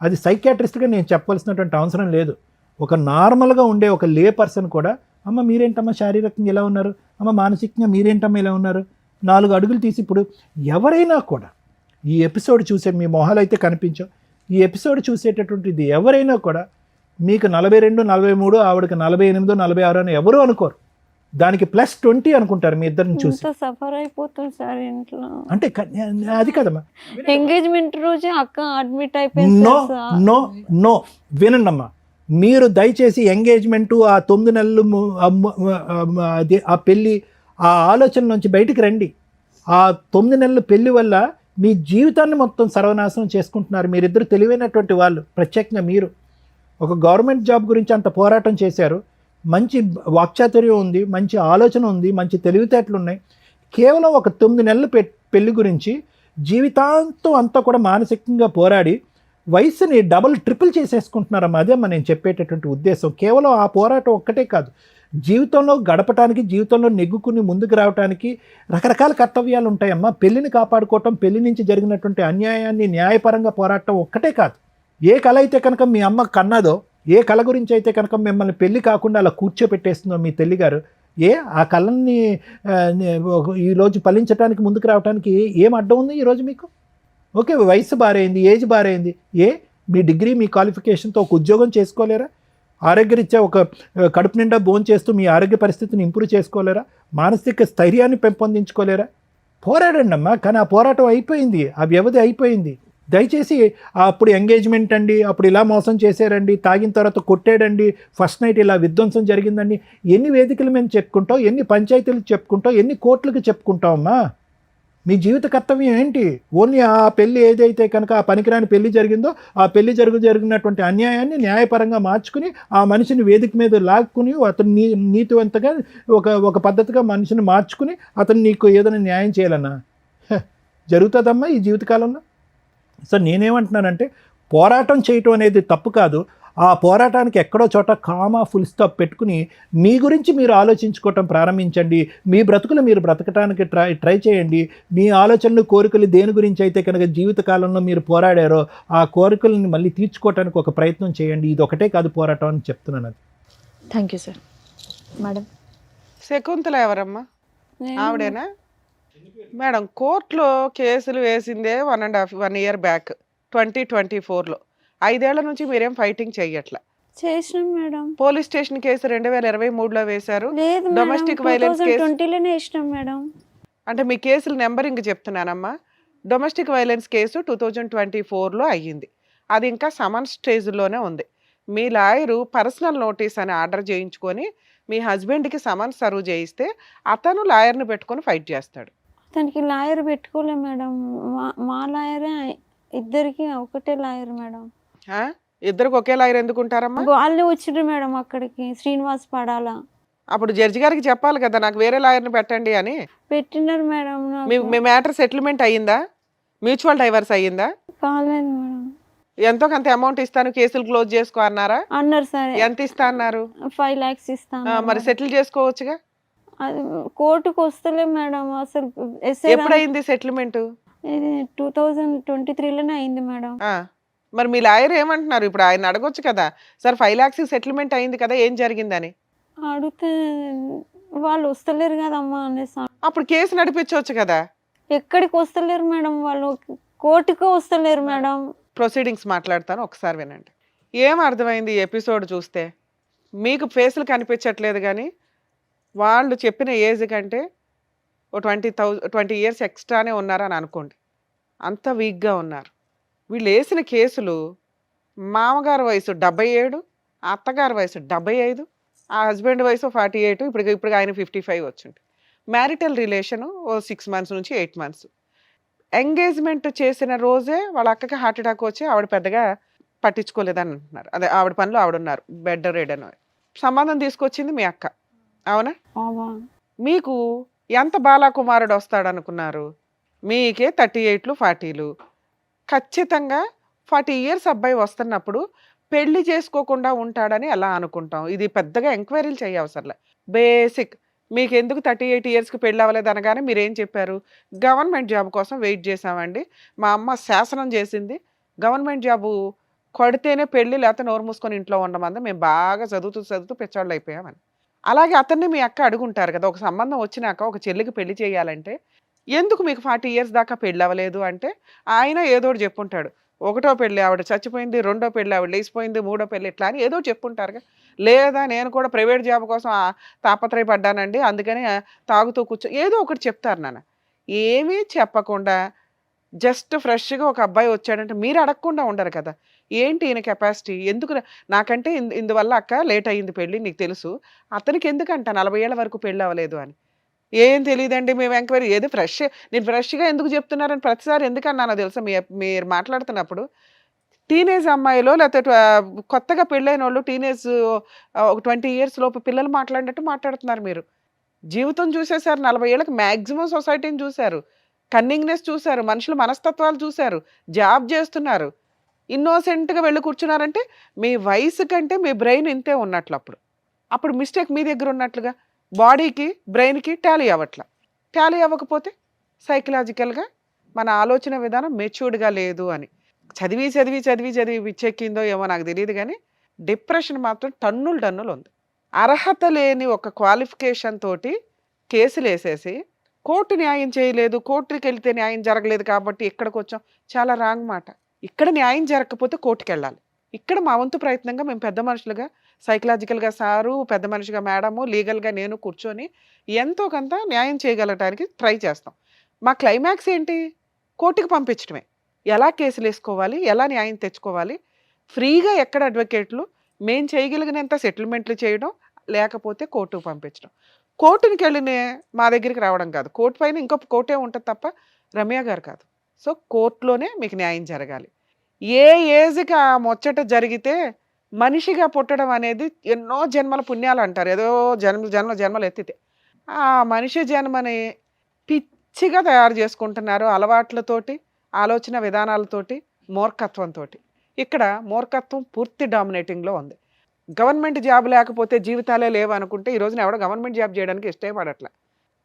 [SPEAKER 4] అది సైకియాట్రిస్ట్గా నేను చెప్పవలసినటువంటి అవసరం లేదు. ఒక నార్మల్గా ఉండే ఒక లే పర్సన్ కూడా అమ్మ మీరేంటమ్మా శారీరకంగా ఎలా ఉన్నారు, అమ్మ మానసికంగా మీరేంటమ్మా ఇలా ఉన్నారు, 4 అడుగులు తీసి ఇప్పుడు ఎవరైనా కూడా ఈ ఎపిసోడ్ చూసే, మీ మొహాలు అయితే కనిపించవు, ఈ ఎపిసోడ్ చూసేటటువంటిది ఎవరైనా కూడా మీకు 42, 43, ఆవిడకి 48, 46 అని ఎవరు అనుకోరు. దానికి +20 అనుకుంటారు మీ ఇద్దరిని చూసి.
[SPEAKER 5] సఫర్ అయిపోతుంది సార్ ఇంట్లో.
[SPEAKER 4] అంటే అది కదమ్మా.
[SPEAKER 5] ఎంగేజ్మెంట్ రోజే అక్క అడ్మిట్ అయిపోయింది.
[SPEAKER 4] నో నో నో వినండమ్మా, మీరు దయచేసి ఎంగేజ్మెంటు, ఆ 9 నెలలు అది ఆ పెళ్ళి, ఆ ఆలోచన నుంచి బయటికి రండి. ఆ 9 నెలల పెళ్లి వల్ల మీ జీవితాన్ని మొత్తం సర్వనాశనం చేసుకుంటున్నారు. మీరిద్దరు తెలివైనటువంటి వాళ్ళు, ప్రత్యేకంగా మీరు ఒక గవర్నమెంట్ జాబ్ గురించి అంత పోరాటం చేశారు, మంచి వాక్చాతుర్యం ఉంది, మంచి ఆలోచన ఉంది, మంచి తెలివితేటలు ఉన్నాయి. కేవలం ఒక 9 నెలల పెళ్లి గురించి జీవితాంతం అంతా కూడా మానసికంగా పోరాడి వయసుని డబుల్ ట్రిపుల్ చేసేసుకుంటున్నారమ్మా. అదేమ్మా నేను చెప్పేటటువంటి ఉద్దేశం. కేవలం ఆ పోరాటం ఒక్కటే కాదు, జీవితంలో గడపటానికి, జీవితంలో నెగ్గుకుని ముందుకు రావడానికి రకరకాల కర్తవ్యాలు ఉంటాయమ్మా. పెళ్లిని కాపాడుకోవటం, పెళ్లి నుంచి జరిగినటువంటి అన్యాయాన్ని న్యాయపరంగా పోరాటం ఒక్కటే కాదు. ఏ కళ అయితే కనుక మీ అమ్మ కన్నదో, ఏ కళ గురించి అయితే కనుక మిమ్మల్ని పెళ్లి కాకుండా అలా కూర్చోపెట్టేస్తుందో మీ తల్లిగారు, ఆ కళని ఈరోజు ఫలించడానికి ముందుకు రావడానికి ఏం అడ్డం ఉంది ఈరోజు మీకు? ఓకే, వయసు బారైంది, ఏజ్ బారైంది, మీ డిగ్రీ, మీ క్వాలిఫికేషన్తో ఒక ఉద్యోగం చేసుకోలేరా? ఆరోగ్యరీత్యా ఒక కడుపు నిండా భోంచేస్తూ మీ ఆరోగ్య పరిస్థితిని ఇంప్రూవ్ చేసుకోలేరా? మానసిక స్థైర్యాన్ని పెంపొందించుకోలేరా? పోరాడండి అమ్మా. కానీ ఆ పోరాటం అయిపోయింది, ఆ వ్యవధి అయిపోయింది. దయచేసి అప్పుడు ఎంగేజ్మెంట్ అండి, అప్పుడు ఇలా మోసం చేశారండి, తాగిన తర్వాత కొట్టాడండి, ఫస్ట్ నైట్ ఇలా విధ్వంసం జరిగిందండి, ఎన్ని వేదికలు మేము చెప్పుకుంటాం, ఎన్ని పంచాయతీలకు చెప్పుకుంటాం, ఎన్ని కోర్టులకు చెప్పుకుంటామమ్మా? మీ జీవిత కర్తవ్యం ఏంటి? ఓన్లీ ఆ పెళ్ళి ఏదైతే కనుక ఆ పనికిరాని పెళ్లి జరిగిందో, ఆ పెళ్లి జరిగినటువంటి అన్యాయాన్ని న్యాయపరంగా మార్చుకుని ఆ మనిషిని వేదిక మీద లాక్కుని అతను నీతివంతంగా ఒక పద్ధతిగా మనిషిని మార్చుకుని అతను నీకు ఏదైనా న్యాయం చేయాలన్నా జరుగుతుందమ్మా ఈ జీవితకాలంలో? సో నేనేమంటున్నానంటే పోరాటం చేయటం అనేది తప్పు కాదు. ఆ పోరాటానికి ఎక్కడో చోట కామా, ఫుల్ స్టాప్ పెట్టుకుని మీ గురించి మీరు ఆలోచించుకోవటం ప్రారంభించండి. మీ బ్రతుకులు మీరు బ్రతకటానికి ట్రై చేయండి. మీ ఆలోచనలు, కోరికలు దేని గురించి అయితే కనుక జీవితకాలంలో మీరు పోరాడారో ఆ కోరికలను మళ్ళీ తీర్చుకోవటానికి ఒక ప్రయత్నం చేయండి. ఇది ఒకటే కాదు పోరాటం అని చెప్తున్నాను. అది.
[SPEAKER 2] Thank you sir. Madam,
[SPEAKER 3] Shakuntala ఎవరమ్మా? ఆవిడేనా? మేడం, కోర్టులో కేసులు వేసిందే 1 year బ్యాక్ 2024లో. 5 ఏళ్ల నుంచి మీరేం ఫైటింగ్ చెయ్యట్లా.
[SPEAKER 5] చేసినాం మేడం.
[SPEAKER 3] పోలీస్ స్టేషన్ కేసు 2023లో వేశారు.
[SPEAKER 5] లేదు
[SPEAKER 3] డొమెస్టిక్ వైలెన్స్ కేసు
[SPEAKER 5] 2020లోనే ఇచ్చినాం మేడం.
[SPEAKER 3] అంటే మీ కేసుల నెంబరింగ్ చెప్తున్నానమ్మా. డొమెస్టిక్ వైలెన్స్ కేసు 2024లో అయ్యింది. అది ఇంకా సమన్ స్టేజ్లోనే ఉంది. మీ లాయరు పర్సనల్ నోటీస్ అని ఆర్డర్ చేయించుకొని మీ హస్బెండ్కి సమన్ సర్వ్ చేయిస్తే అతను లాయర్ని పెట్టుకొని ఫైట్ చేస్తాడు.
[SPEAKER 5] అతనికి లాయర్ పెట్టుకోలే మేడం. మా లాయరే ఇద్దరికి ఒకటే లాయర్ మేడం.
[SPEAKER 3] ఇద్దరికి ఒకే లాయర్ ఎందుకు ఉంటారమ్మా?
[SPEAKER 5] వాళ్ళే వచ్చిండ్రు మేడం అక్కడికి, శ్రీనివాస్ పడాలా.
[SPEAKER 3] అప్పుడు జడ్జి గారికి చెప్పాలి కదా, నాకు వేరే లాయర్ని పెట్టండి అని.
[SPEAKER 5] పెట్టినారు మేడం.
[SPEAKER 3] మీ మ్యాటర్ సెటిల్మెంట్ అయ్యిందా? మ్యూచువల్ డైవర్స్ అయ్యిందా?
[SPEAKER 5] కాలేదు మేడం.
[SPEAKER 3] ఎంతో కొంత అమౌంట్ ఇస్తాను, కేసులు క్లోజ్ చేసుకో అన్నారా?
[SPEAKER 5] అన్నారు. సరే,
[SPEAKER 3] ఎంత ఇస్తా అన్నారు?
[SPEAKER 5] 5 lakhs ఇస్తాను.
[SPEAKER 3] మరి సెటిల్ చేసుకోవచ్చుగా.
[SPEAKER 5] అది కోర్టుకు వస్తలే మేడం. అసలు
[SPEAKER 3] ఎప్పుడైంది సెటిల్మెంట్?
[SPEAKER 5] ఇది 2023లోనే అయింది మేడం.
[SPEAKER 3] మరి మీ లాయర్ ఏమంటున్నారు? ఇప్పుడు ఆయన అడగొచ్చు కదా, సార్ 5 lakhs సెటిల్మెంట్ అయింది కదా, ఏం జరిగిందని
[SPEAKER 5] అడిగితే వాళ్ళు వస్తలేరు కదమ్మా అనేసి.
[SPEAKER 3] అప్పుడు కేసు నడిపించవచ్చు కదా.
[SPEAKER 5] ఎక్కడికి వస్తలేరు మేడం, వాళ్ళు కోర్టుకు వస్తలేరు మేడం.
[SPEAKER 3] ప్రొసీడింగ్స్ మాట్లాడతాను, ఒకసారి వినండి. ఏం అర్థమైంది ఈ ఎపిసోడ్ చూస్తే? మీకు ఫేసులు కనిపించట్లేదు, కానీ వాళ్ళు చెప్పిన ఏజ్ కంటే 20 years ఎక్స్ట్రానే ఉన్నారని అనుకోండి. అంత వీక్గా ఉన్నారు. వీళ్ళు వేసిన కేసులు మామగారు వయసు 77, అత్తగారి వయసు 75, ఆ హస్బెండ్ వయసు 48, ఇప్పుడు ఆయన 55 వచ్చింది. మ్యారిటల్ రిలేషను 6 months నుంచి 8 months. ఎంగేజ్మెంట్ చేసిన రోజే వాళ్ళ అక్కకి హార్ట్ అటాక్ వచ్చి ఆవిడ పెద్దగా పట్టించుకోలేదని అంటున్నారు. అదే ఆవిడ పనిలో ఆవిడ ఉన్నారు, బెడ్ రెడ్ అని. సంబంధం తీసుకొచ్చింది మీ అక్క, అవునా?
[SPEAKER 5] బాబా,
[SPEAKER 3] మీకు ఎంత బాలాకుమారుడు వస్తాడనుకున్నారు? మీకే 38లు, 40లు. ఖచ్చితంగా 40 ఇయర్స్ అబ్బాయి వస్తున్నప్పుడు పెళ్లి చేసుకోకుండా ఉంటాడని ఎలా అనుకుంటాం? ఇది పెద్దగా ఎంక్వైరీలు చేయవసరలే. బేసిక్ మీకెందుకు 38 ఇయర్స్‌కి పెళ్లి అవ్వలేదు అనగానే మీరేం చెప్పారు? గవర్నమెంట్ జాబ్ కోసం వెయిట్ చేశామండి. మా అమ్మ శాసనం చేసింది. గవర్నమెంట్ జాబు కొడితేనే పెళ్లి లేకపోతే నోరు మూసుకొని ఇంట్లో ఉండమంది. మేము బాగా చదువుతూ చదువుతూ పిచ్చోళ్ళు అయిపోయామని. అలాగే అతన్ని మీ అక్క అడుగుంటారు కదా! ఒక సంబంధం వచ్చినాక ఒక చెల్లికి పెళ్లి చేయాలంటే, ఎందుకు మీకు 40 ఇయర్స్ దాకా పెళ్లి అవ్వలేదు అంటే, ఆయన ఏదో ఒకటి చెప్పుంటాడు. ఒకటో పెళ్లి ఆవిడ చచ్చిపోయింది, రెండో పెళ్లి ఆవిడ లేచిపోయింది, మూడో పెళ్లి ఇట్లా అని ఏదో ఒకటి చెప్పుంటారుగా. లేదా నేను కూడా ప్రైవేట్ జాబ్ కోసం తాపత్రయపడ్డానండి. అందుకని తాగుతూ ఏదో ఒకటి చెప్తారు నాన్న. ఏమీ చెప్పకుండా జస్ట్ ఫ్రెష్‌గా ఒక అబ్బాయి వచ్చాడంటే మీరు అడగకుండా ఉండరు కదా! ఏంటి ఈయన కెపాసిటీ? ఎందుకు నాకంటే ఇందువల్ల అక్క లేట్ అయింది పెళ్లి నీకు తెలుసు. అతనికి ఎందుకంట 40 ఏళ్ల వరకు పెళ్లి అవ్వలేదు అని. ఏం తెలీదండి మేము ఎంక్వైరీ ఏది నేను ఫ్రెష్‌గా ఎందుకు చెప్తున్నారని ప్రతిసారి ఎందుకన్నానో తెలుసా మీరు మాట్లాడుతున్నప్పుడు? టీనేజ్ అమ్మాయిలో లేతే కొత్తగా పెళ్ళైనోళ్ళు ఒక 20 ఇయర్స్ లోపు పిల్లలు మాట్లాడినట్టు మాట్లాడుతున్నారు మీరు. జీవితం చూసేసారు 40 ఏళ్ళకి మాక్సిమం సొసైటీని చూసారు. కన్నింగ్‌నెస్ చూసారు. మనుషుల మనస్తత్వాలు చూసారు. జాబ్ చేస్తున్నారు. ఇన్నోసెంట్‌గా వెళ్లి కూర్చున్నారంటే మీ వయసు కంటే మీ బ్రెయిన్ ఇంతే ఉన్నట్లప్పుడు. అప్పుడు మిస్టేక్ మీ దగ్గర ఉన్నట్లుగా. బాడీకి, బ్రెయిన్‌కి టాలీ అవ్వట్ల. టాలీ అవ్వకపోతే సైకలాజికల్‌గా మన ఆలోచన విధానం మెచ్యూర్డ్‌గా లేదు అని. చదివి పిచ్చెక్కిందో ఏమో నాకు తెలీదు గానీ, డిప్రెషన్ మాత్రం టన్నులు ఉంది. అర్హత లేని ఒక క్వాలిఫికేషన్ తోటి కేసులేసేసి, కోర్టు న్యాయం చేయలేదు, కోర్టుకెళ్తే న్యాయం జరగలేదు కాబట్టి ఇక్కడికొచ్చాం. చాలా రాంగ్ మాట. ఇక్కడ న్యాయం జరగకపోతే కోర్టుకెళ్ళాలి. ఇక్కడ మా వంతు ప్రయత్నంగా మేము పెద్ద మనుషులుగా, సైకలాజికల్‌గా సారు, పెద్ద మనిషిగా మేడము, లీగల్‌గా నేను కూర్చొని ఎంతో కొంత న్యాయం చేయగలటానికి ట్రై చేస్తాం. మా క్లైమాక్స్ ఏంటి? కోర్టుకి పంపించడమే. ఎలా కేసులేసుకోవాలి? ఎలా న్యాయం తెచ్చుకోవాలి? ఫ్రీగా ఎక్కడ అడ్వకేట్లు మేము చేయగలిగినంత సెటిల్మెంట్లు చేయడం, లేకపోతే కోర్టుకు పంపించడం. కోర్టునికెళ్ళిన మా దగ్గరికి రావడం కాదు. కోర్టు పైన ఇంకో కోర్టే ఉంటది తప్ప రమ్య గారు కాదు. సో, కోర్టులోనే మీకు న్యాయం జరగాలి. ఏ ఏజ్‌కి ఆ ముచ్చట జరిగితే మనిషిగా పుట్టడం అనేది ఎన్నో జన్మల పుణ్యాలంటారు. ఏదో జన్మలు ఎత్తితే. ఆ మనిషి జన్మని పిచ్చిగా తయారు చేసుకుంటున్నారు అలవాట్లతోటి, ఆలోచన విధానాలతోటి, మూర్ఖత్వంతోటి. ఇక్కడ మూర్ఖత్వం పూర్తి డామినేటింగ్‌లో ఉంది. గవర్నమెంట్ జాబ్ లేకపోతే జీవితాలే లేవనుకుంటే ఈ రోజున ఎవడో గవర్నమెంట్ జాబ్ చేయడానికి ఇష్టపడట్ల.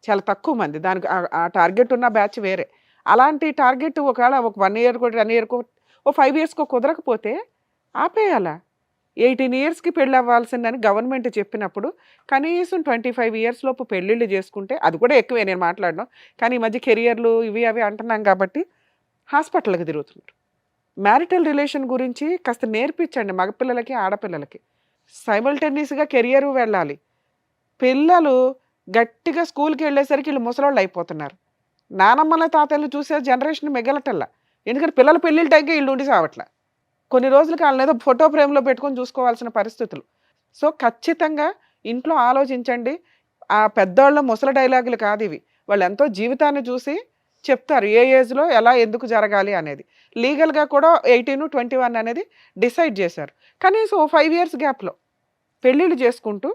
[SPEAKER 3] చాలా తక్కువ మంది. దానికి ఆ టార్గెట్ ఉన్న బ్యాచ్ వేరే. అలాంటి టార్గెట్ ఒకవేళ ఒక 1 ఇయర్‌కో, 10 ఇయర్‌కో, ఓ 5 ఇయర్స్‌కో కుదరకపోతే ఆపేయాలా? 18 ఇయర్స్‌కి పెళ్లి అవ్వాల్సిందని గవర్నమెంట్ చెప్పినప్పుడు కనీసం 25 ఇయర్స్ లోపు పెళ్ళిళ్ళు చేసుకుంటే అది కూడా ఎక్కువే నేను మాట్లాడను. కానీ ఈ మధ్య కెరియర్‌లు ఇవి అవి అంటున్నాం కాబట్టి హాస్పిటల్‌కి తిరుగుతున్నారు. మ్యారిటల్ రిలేషన్ గురించి కాస్త నేర్పించండి మగపిల్లలకి, ఆడపిల్లలకి. సైమల్టేనియస్‌గా కెరియరు వెళ్ళాలి. పిల్లలు గట్టిగా స్కూల్‌కి వెళ్ళేసరికి వీళ్ళు ముసలోళ్ళు అయిపోతున్నారు. నానమ్మల తాతయ్యలు చూసే జనరేషన్ మిగలటల్లా. ఎందుకంటే పిల్లల పెళ్ళిళ్ళ టైంకే వీళ్ళు ఉండి సావట్ల. కొన్ని రోజులకి వాళ్ళని ఏదో ఫోటో ఫ్రేమ్‌లో పెట్టుకొని చూసుకోవాల్సిన పరిస్థితులు. సో, ఖచ్చితంగా ఇంట్లో ఆలోచించండి. ఆ పెద్దోళ్ళ ముసలి డైలాగులు కాదివి. వాళ్ళెంతో జీవితాన్ని చూసి చెప్తారు. ఏ ఏజ్‌లో ఎలా ఎందుకు జరగాలి అనేది. లీగల్‌గా కూడా 18, 21 అనేది డిసైడ్ చేశారు. కనీసం ఓ 5 ఇయర్స్ గ్యాప్‌లో పెళ్ళిళ్ళు చేసుకుంటూ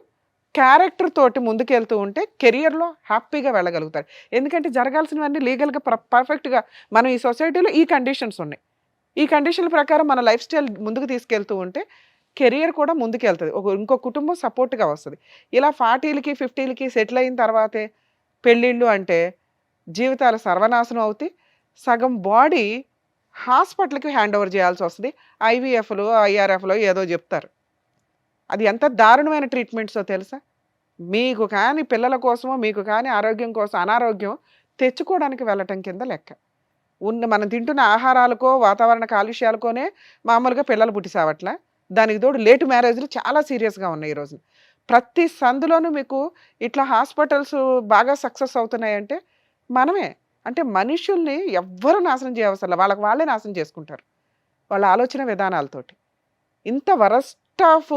[SPEAKER 3] క్యారెక్టర్ తోటి ముందుకెళ్తూ ఉంటే కెరియర్‌లో హ్యాపీగా వెళ్ళగలుగుతారు. ఎందుకంటే జరగాల్సినవన్నీ లీగల్‌గా పర్ఫెక్ట్‌గా మనం ఈ సొసైటీలో ఈ కండిషన్స్ ఉన్నాయి. ఈ కండిషన్ల ప్రకారం మన లైఫ్ స్టైల్ ముందుకు తీసుకెళ్తూ ఉంటే కెరియర్ కూడా ముందుకెళ్తది. ఇంకో కుటుంబం సపోర్ట్‌గా వస్తది. ఇలా 40లకి, 50లకి సెటిల్ అయిన తర్వాతే పెళ్ళిళ్ళు అంటే జీవితాలు సర్వనాశనం అవుతాయి. సగం బాడీ హాస్పిటల్‌కి హ్యాండ్ ఓవర్ చేయాల్సి వస్తది. ఐవీఎఫ్‌లు, ఐఆర్ఎఫ్‌లు ఏదో చెప్తారు. అది ఎంత దారుణమైన ట్రీట్మెంట్సో తెలుసా? మీకు కానీ పిల్లల కోసమో, మీకు కానీ ఆరోగ్యం కోసం అనారోగ్యం తెచ్చుకోవడానికి వెళ్ళటం కింద లెక్క. మనం తింటున్న ఆహారాలకో, వాతావరణ కాలుష్యాలకోనే మామూలుగా పిల్లలు పుట్టి సావట్ల. దానికి తోడు లేట్ మ్యారేజ్‌లు చాలా సీరియస్‌గా ఉన్నాయి ఈ రోజున. ప్రతి సందులోనూ మీకు ఇట్లా హాస్పిటల్స్ బాగా సక్సెస్ అవుతున్నాయంటే మనమే. అంటే మనుషుల్ని ఎవ్వరు నాశనం చేయవసరలా. వాళ్ళకి వాళ్ళే నాశనం చేసుకుంటారు. వాళ్ళ ఆలోచన విధానాలతోటి. ఇంత వరస్ట్ ఆఫ్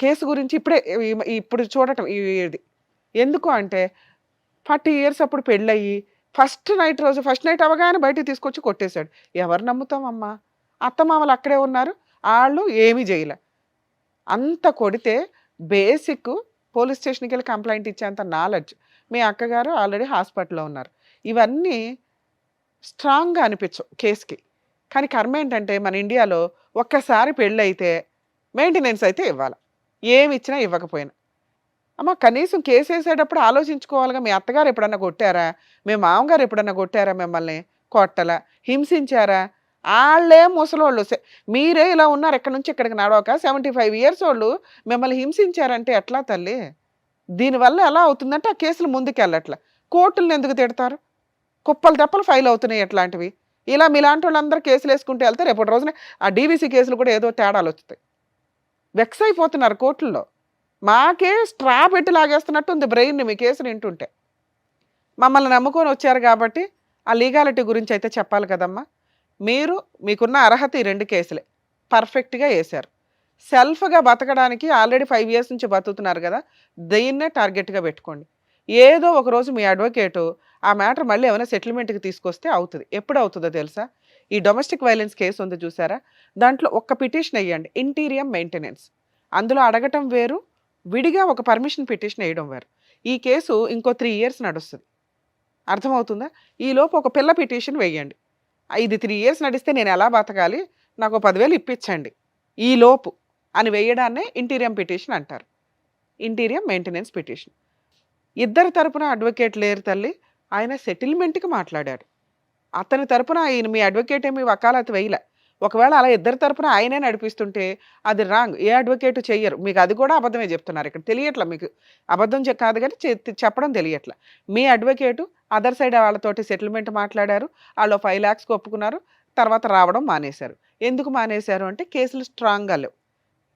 [SPEAKER 3] కేసు గురించి ఇప్పుడు చూడటం ఇది. ఎందుకు అంటే 40 ఇయర్స్ అప్పుడు పెళ్ళయ్యి ఫస్ట్ నైట్ అవ్వగానే బయటికి తీసుకొచ్చి కొట్టేశాడు. ఎవరు నమ్ముతామమ్మా? అత్తమామలు అక్కడే ఉన్నారు. ఆళ్ళు ఏమీ చేయలే. అంత కొడితే బేసిక్ పోలీస్ స్టేషన్కి వెళ్ళి కంప్లైంట్ ఇచ్చేంత నాలెడ్జ్. మీ అక్కగారు ఆల్రెడీ హాస్పిటల్లో ఉన్నారు. ఇవన్నీ స్ట్రాంగ్గా అనిపించవు కేసుకి. కానీ కర్మ ఏంటంటే మన ఇండియాలో ఒక్కసారి పెళ్ళైతే మెయింటెనెన్స్ అయితే ఇవ్వాలి, ఏమి ఇచ్చినా ఇవ్వకపోయినా. అమ్మ కనీసం కేసు వేసేటప్పుడు ఆలోచించుకోవాలిగా. మీ అత్తగారు ఎప్పుడన్నా కొట్టారా, మీ మామగారు ఎప్పుడన్నా కొట్టారా, మిమ్మల్ని కొట్టలా, హింసించారా? వాళ్ళే ముసలోళ్ళు, మీరే ఇలా ఉన్నారు ఎక్కడి నుంచి ఇక్కడికి నడవక 75 years వాళ్ళు మిమ్మల్ని హింసించారంటే ఎట్లా తల్లి? దీనివల్ల ఎలా అవుతుందంటే ఆ కేసులు ముందుకు వెళ్ళట్లా. కోర్టులను ఎందుకు తిడతారు? కుప్పలు తెప్పలు ఫైల్ అవుతున్నాయి ఎట్లాంటివి. ఇలా మీలాంటి వాళ్ళందరూ కేసులు వేసుకుంటూ వెళ్తే రేపటి రోజున ఆ డీవీసీ కేసులు కూడా ఏదో తేడాలు వస్తాయి. వెక్స్ అయిపోతున్నారు కోర్టుల్లో. మాకే స్ట్రా పెట్టి లాగేస్తున్నట్టు ఉంది బ్రెయిన్ని మీ కేసులు వింటుంటే. మమ్మల్ని నమ్ముకొని వచ్చారు కాబట్టి ఆ లీగాలిటీ గురించి అయితే చెప్పాలి కదమ్మా. మీకున్న అర్హత ఈ 2 కేసులే పర్ఫెక్ట్గా వేశారు. సెల్ఫ్గా బతకడానికి ఆల్రెడీ 5 years నుంచి బతుకుతున్నారు కదా, దీన్నే టార్గెట్గా పెట్టుకోండి. ఏదో ఒకరోజు మీ అడ్వకేటు ఆ మ్యాటర్ మళ్ళీ ఏమైనా సెటిల్మెంట్కి తీసుకొస్తే అవుతుంది. ఎప్పుడు అవుతుందో తెలుసా? ఈ డొమెస్టిక్ వైలెన్స్ కేసు ఉంది చూసారా, దాంట్లో ఒక్క పిటిషన్ వేయండి, ఇంటీరియం మెయింటెనెన్స్. అందులో అడగటం వేరు, విడిగా ఒక పర్మిషన్ పిటిషన్ వేయడం వేరు. ఈ కేసు ఇంకో 3 years నడుస్తుంది. అర్థమవుతుందా? ఈలోపు ఒక పిల్ల పిటిషన్ వేయండి. ఇది 3 years నడిస్తే నేను ఎలా బతకాలి, నాకు 10,000 ఇప్పించండి ఈలోపు అని వేయడాన్నే ఇంటీరియం పిటిషన్ అంటారు. Interim maintenance petition. ఇద్దరి తరపున అడ్వకేట్ లేరు తల్లి. ఆయన సెటిల్మెంట్కి మాట్లాడాడు. అతని తరపున ఆయన మీ అడ్వకేట్ ఏమి వకాలత్ వేయలే. ఒకవేళ అలా ఇద్దరి తరపున ఆయనే నడిపిస్తుంటే అది రాంగ్. ఏ అడ్వకేట్ చెయ్యరు. మీకు అది కూడా అబద్ధమే చెప్తున్నారు. ఇక్కడ తెలియట్లా మీకు. అబద్ధం కాదు కానీ చెప్పడం తెలియట్లా. మీ అడ్వకేటు అదర్ సైడ్ వాళ్ళతోటి సెటిల్మెంట్ మాట్లాడారు. వాళ్ళు 5 lakhs ఒప్పుకున్నారు. తర్వాత రావడం మానేశారు. ఎందుకు మానేశారు అంటే కేసులు స్ట్రాంగ్గా లేవు.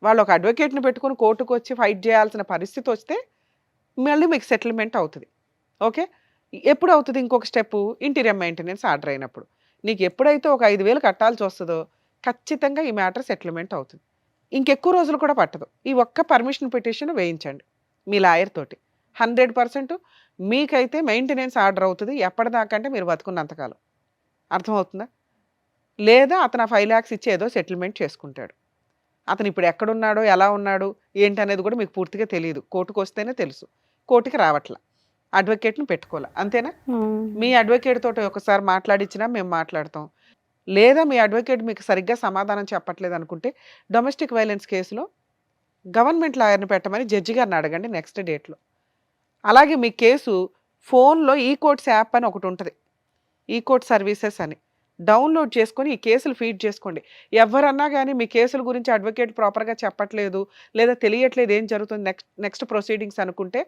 [SPEAKER 3] వాళ్ళు ఒక అడ్వకేట్ని పెట్టుకుని కోర్టుకు వచ్చి ఫైట్ చేయాల్సిన పరిస్థితి వస్తే మళ్ళీ మీకు సెటిల్మెంట్ అవుతుంది. ఓకే, ఎప్పుడు అవుతుంది? ఇంకొక స్టెప్ ఇంటీరియం మెయింటెనెన్స్ ఆర్డర్ అయినప్పుడు. నీకు ఎప్పుడైతే ఒక 5,000 కట్టాల్సి వస్తుందో ఖచ్చితంగా ఈ మ్యాటర్ సెటిల్మెంట్ అవుతుంది. ఇంకెక్కువ రోజులు కూడా పట్టదు. ఈ ఒక్క పర్మిషన్ పిటిషన్ వేయించండి మీ లాయర్ తోటి. 100% మీకైతే మెయింటెనెన్స్ ఆర్డర్ అవుతుంది. ఎప్పటిదాకా అంటే మీరు బతుకున్నంతకాలం. అర్థమవుతుందా? లేదా అతను 5 lakhs ఇచ్చి ఏదో సెటిల్మెంట్ చేసుకుంటాడు. అతను ఇప్పుడు ఎక్కడున్నాడో, ఎలా ఉన్నాడు, ఏంటనేది కూడా మీకు పూర్తిగా తెలియదు. కోర్టుకు వస్తేనే తెలుసు. కోర్టుకి రావట్లా, అడ్వకేట్ని పెట్టుకోవాలి. అంతేనా? మీ అడ్వకేట్ తోటి ఒకసారి మాట్లాడించినా మేము మాట్లాడతాం. లేదా మీ అడ్వకేట్ మీకు సరిగ్గా సమాధానం చెప్పట్లేదు అనుకుంటే డొమెస్టిక్ వైలెన్స్ కేసులో గవర్నమెంట్ లాయర్ని పెట్టమని జడ్జి గారిని అడగండి నెక్స్ట్ డేట్లో. అలాగే మీ కేసు ఫోన్లో ఈ కోర్ట్స్ యాప్ అని ఒకటి ఉంటుంది, ఈ కోర్ట్ సర్వీసెస్ అని డౌన్లోడ్ చేసుకొని ఈ కేసులు ఫీడ్ చేసుకోండి. ఎవరన్నా కానీ మీ కేసుల గురించి అడ్వకేట్ ప్రాపర్గా చెప్పట్లేదు, లేదా తెలియట్లేదు ఏం జరుగుతుంది నెక్స్ట్ ప్రొసీడింగ్స్ అనుకుంటే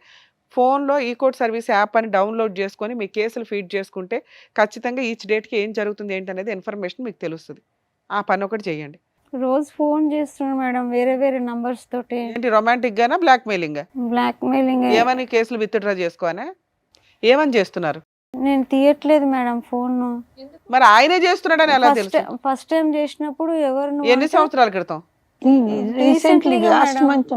[SPEAKER 3] ఫోన్లో ఈ కోర్ట్ సర్వీస్ యాప్ అని డౌన్లోడ్ చేసుకొని మీ కేసులు ఫీడ్ చేసుకుంటే ఖచ్చితంగా ఈచ్ డేట్కి ఏం జరుగుతుంది ఏంటనేది ఇన్ఫర్మేషన్ మీకు తెలుస్తుంది. ఆ పని ఒకటి చేయండి.
[SPEAKER 5] రోజు ఫోన్ చేస్తున్నాడు మేడం, వేరే వేరే నంబర్స్ తోటి.
[SPEAKER 3] ఏంటి, రొమాంటిక్ గానా బ్లాక్ మెయిలింగ్?
[SPEAKER 5] Blackmailing.
[SPEAKER 3] ఏమని కేసులు విత్డ్రా చేసుకోనా? ఏమని చేస్తున్నారు?
[SPEAKER 5] నేను తీయట్లేదు మేడం ఫోన్.
[SPEAKER 3] మరి ఆయనే చేస్తున్నాడని ఎలా తెలుసు?
[SPEAKER 5] ఫస్ట్ టైం చేసినప్పుడు ఎవరు
[SPEAKER 3] ఎన్ని సంవత్సరాల క్రితం?
[SPEAKER 6] Recently last month.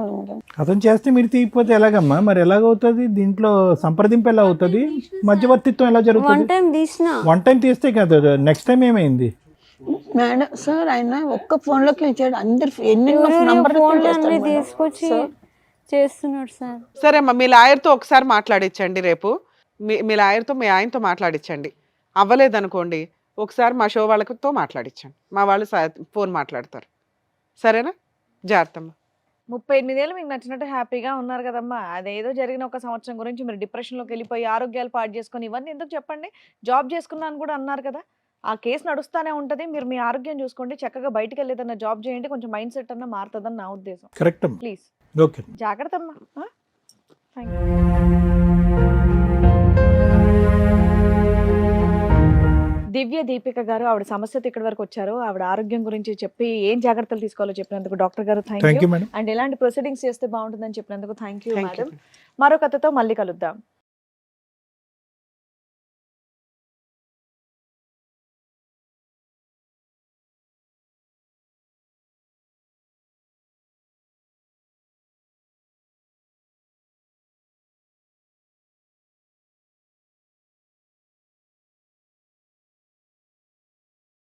[SPEAKER 4] అతను చేస్తే మీరు తీయకపోతే ఎలాగమ్మా? మరి ఎలాగవుతుంది? దీంట్లో సంప్రదింపు ఎలా అవుతుంది? మధ్యవర్తిత్వం ఎలా జరుగుతుంది?
[SPEAKER 5] వన్ టైం తీసిన.
[SPEAKER 4] వన్ టైం తీస్తే కదా, నెక్స్ట్ టైం ఏమైంది
[SPEAKER 6] మేడం సార్? ఆయన ఒక్క ఫోన్ లోకి వెళ్ళాడు, అందరు ఎన్నెన్నో నంబర్
[SPEAKER 5] తీసుకొచ్చి చేస్తున్నాడు సార్.
[SPEAKER 3] సరే అమ్మా, మీ లాయర్తో ఒకసారి మాట్లాడించండి రేపు. మీ లాయర్తో మీ ఆయనతో మాట్లాడించండి. అవ్వలేదనుకోండి ఒకసారి మా షో వాళ్ళతో మాట్లాడించండి. మా వాళ్ళు ఫోన్ మాట్లాడతారు. సరేనా? జాగ్రత్తమ్మా.
[SPEAKER 2] 38 ఏళ్ళు మీకు నచ్చినట్టు హ్యాపీగా ఉన్నారు కదమ్మా. అదేదో జరిగిన ఒక సంవత్సరం గురించి మీరు డిప్రెషన్లోకి వెళ్ళిపోయి ఆరోగ్యాలు పాడు చేసుకొని ఇవన్నీ ఎందుకు చెప్పండి? జాబ్ చేసుకున్నాను కూడా అన్నారు కదా, ఆ కేసు నడుస్తూనే ఉంటుంది. మీరు మీ ఆరోగ్యం చూసుకోండి, చక్కగా బయటికి వెళ్ళి ఏదన్నా జాబ్ చేయండి, కొంచెం మైండ్ సెట్ అన్న మారుతుందని నా ఉద్దేశం.
[SPEAKER 4] కరెక్ట్.
[SPEAKER 2] ప్లీజ్
[SPEAKER 4] ఓకే,
[SPEAKER 2] జాగ్రత్త అమ్మా. Thank you. దివ్య దీపిక గారు ఆవిడ సమస్యతో ఇక్కడి వరకు వచ్చారు. ఆవిడ ఆరోగ్యం గురించి చెప్పి ఏం జాగ్రత్తలు తీసుకోవాలో చెప్పినందుకు డాక్టర్ గారు థ్యాంక్ యూ. అండ్ ఎలాంటి ప్రొసీడింగ్స్ చేస్తే బాగుంటుందని చెప్పినందుకు థ్యాంక్ యూ మేడం. మరో కథతో మళ్ళీ కలుద్దాం.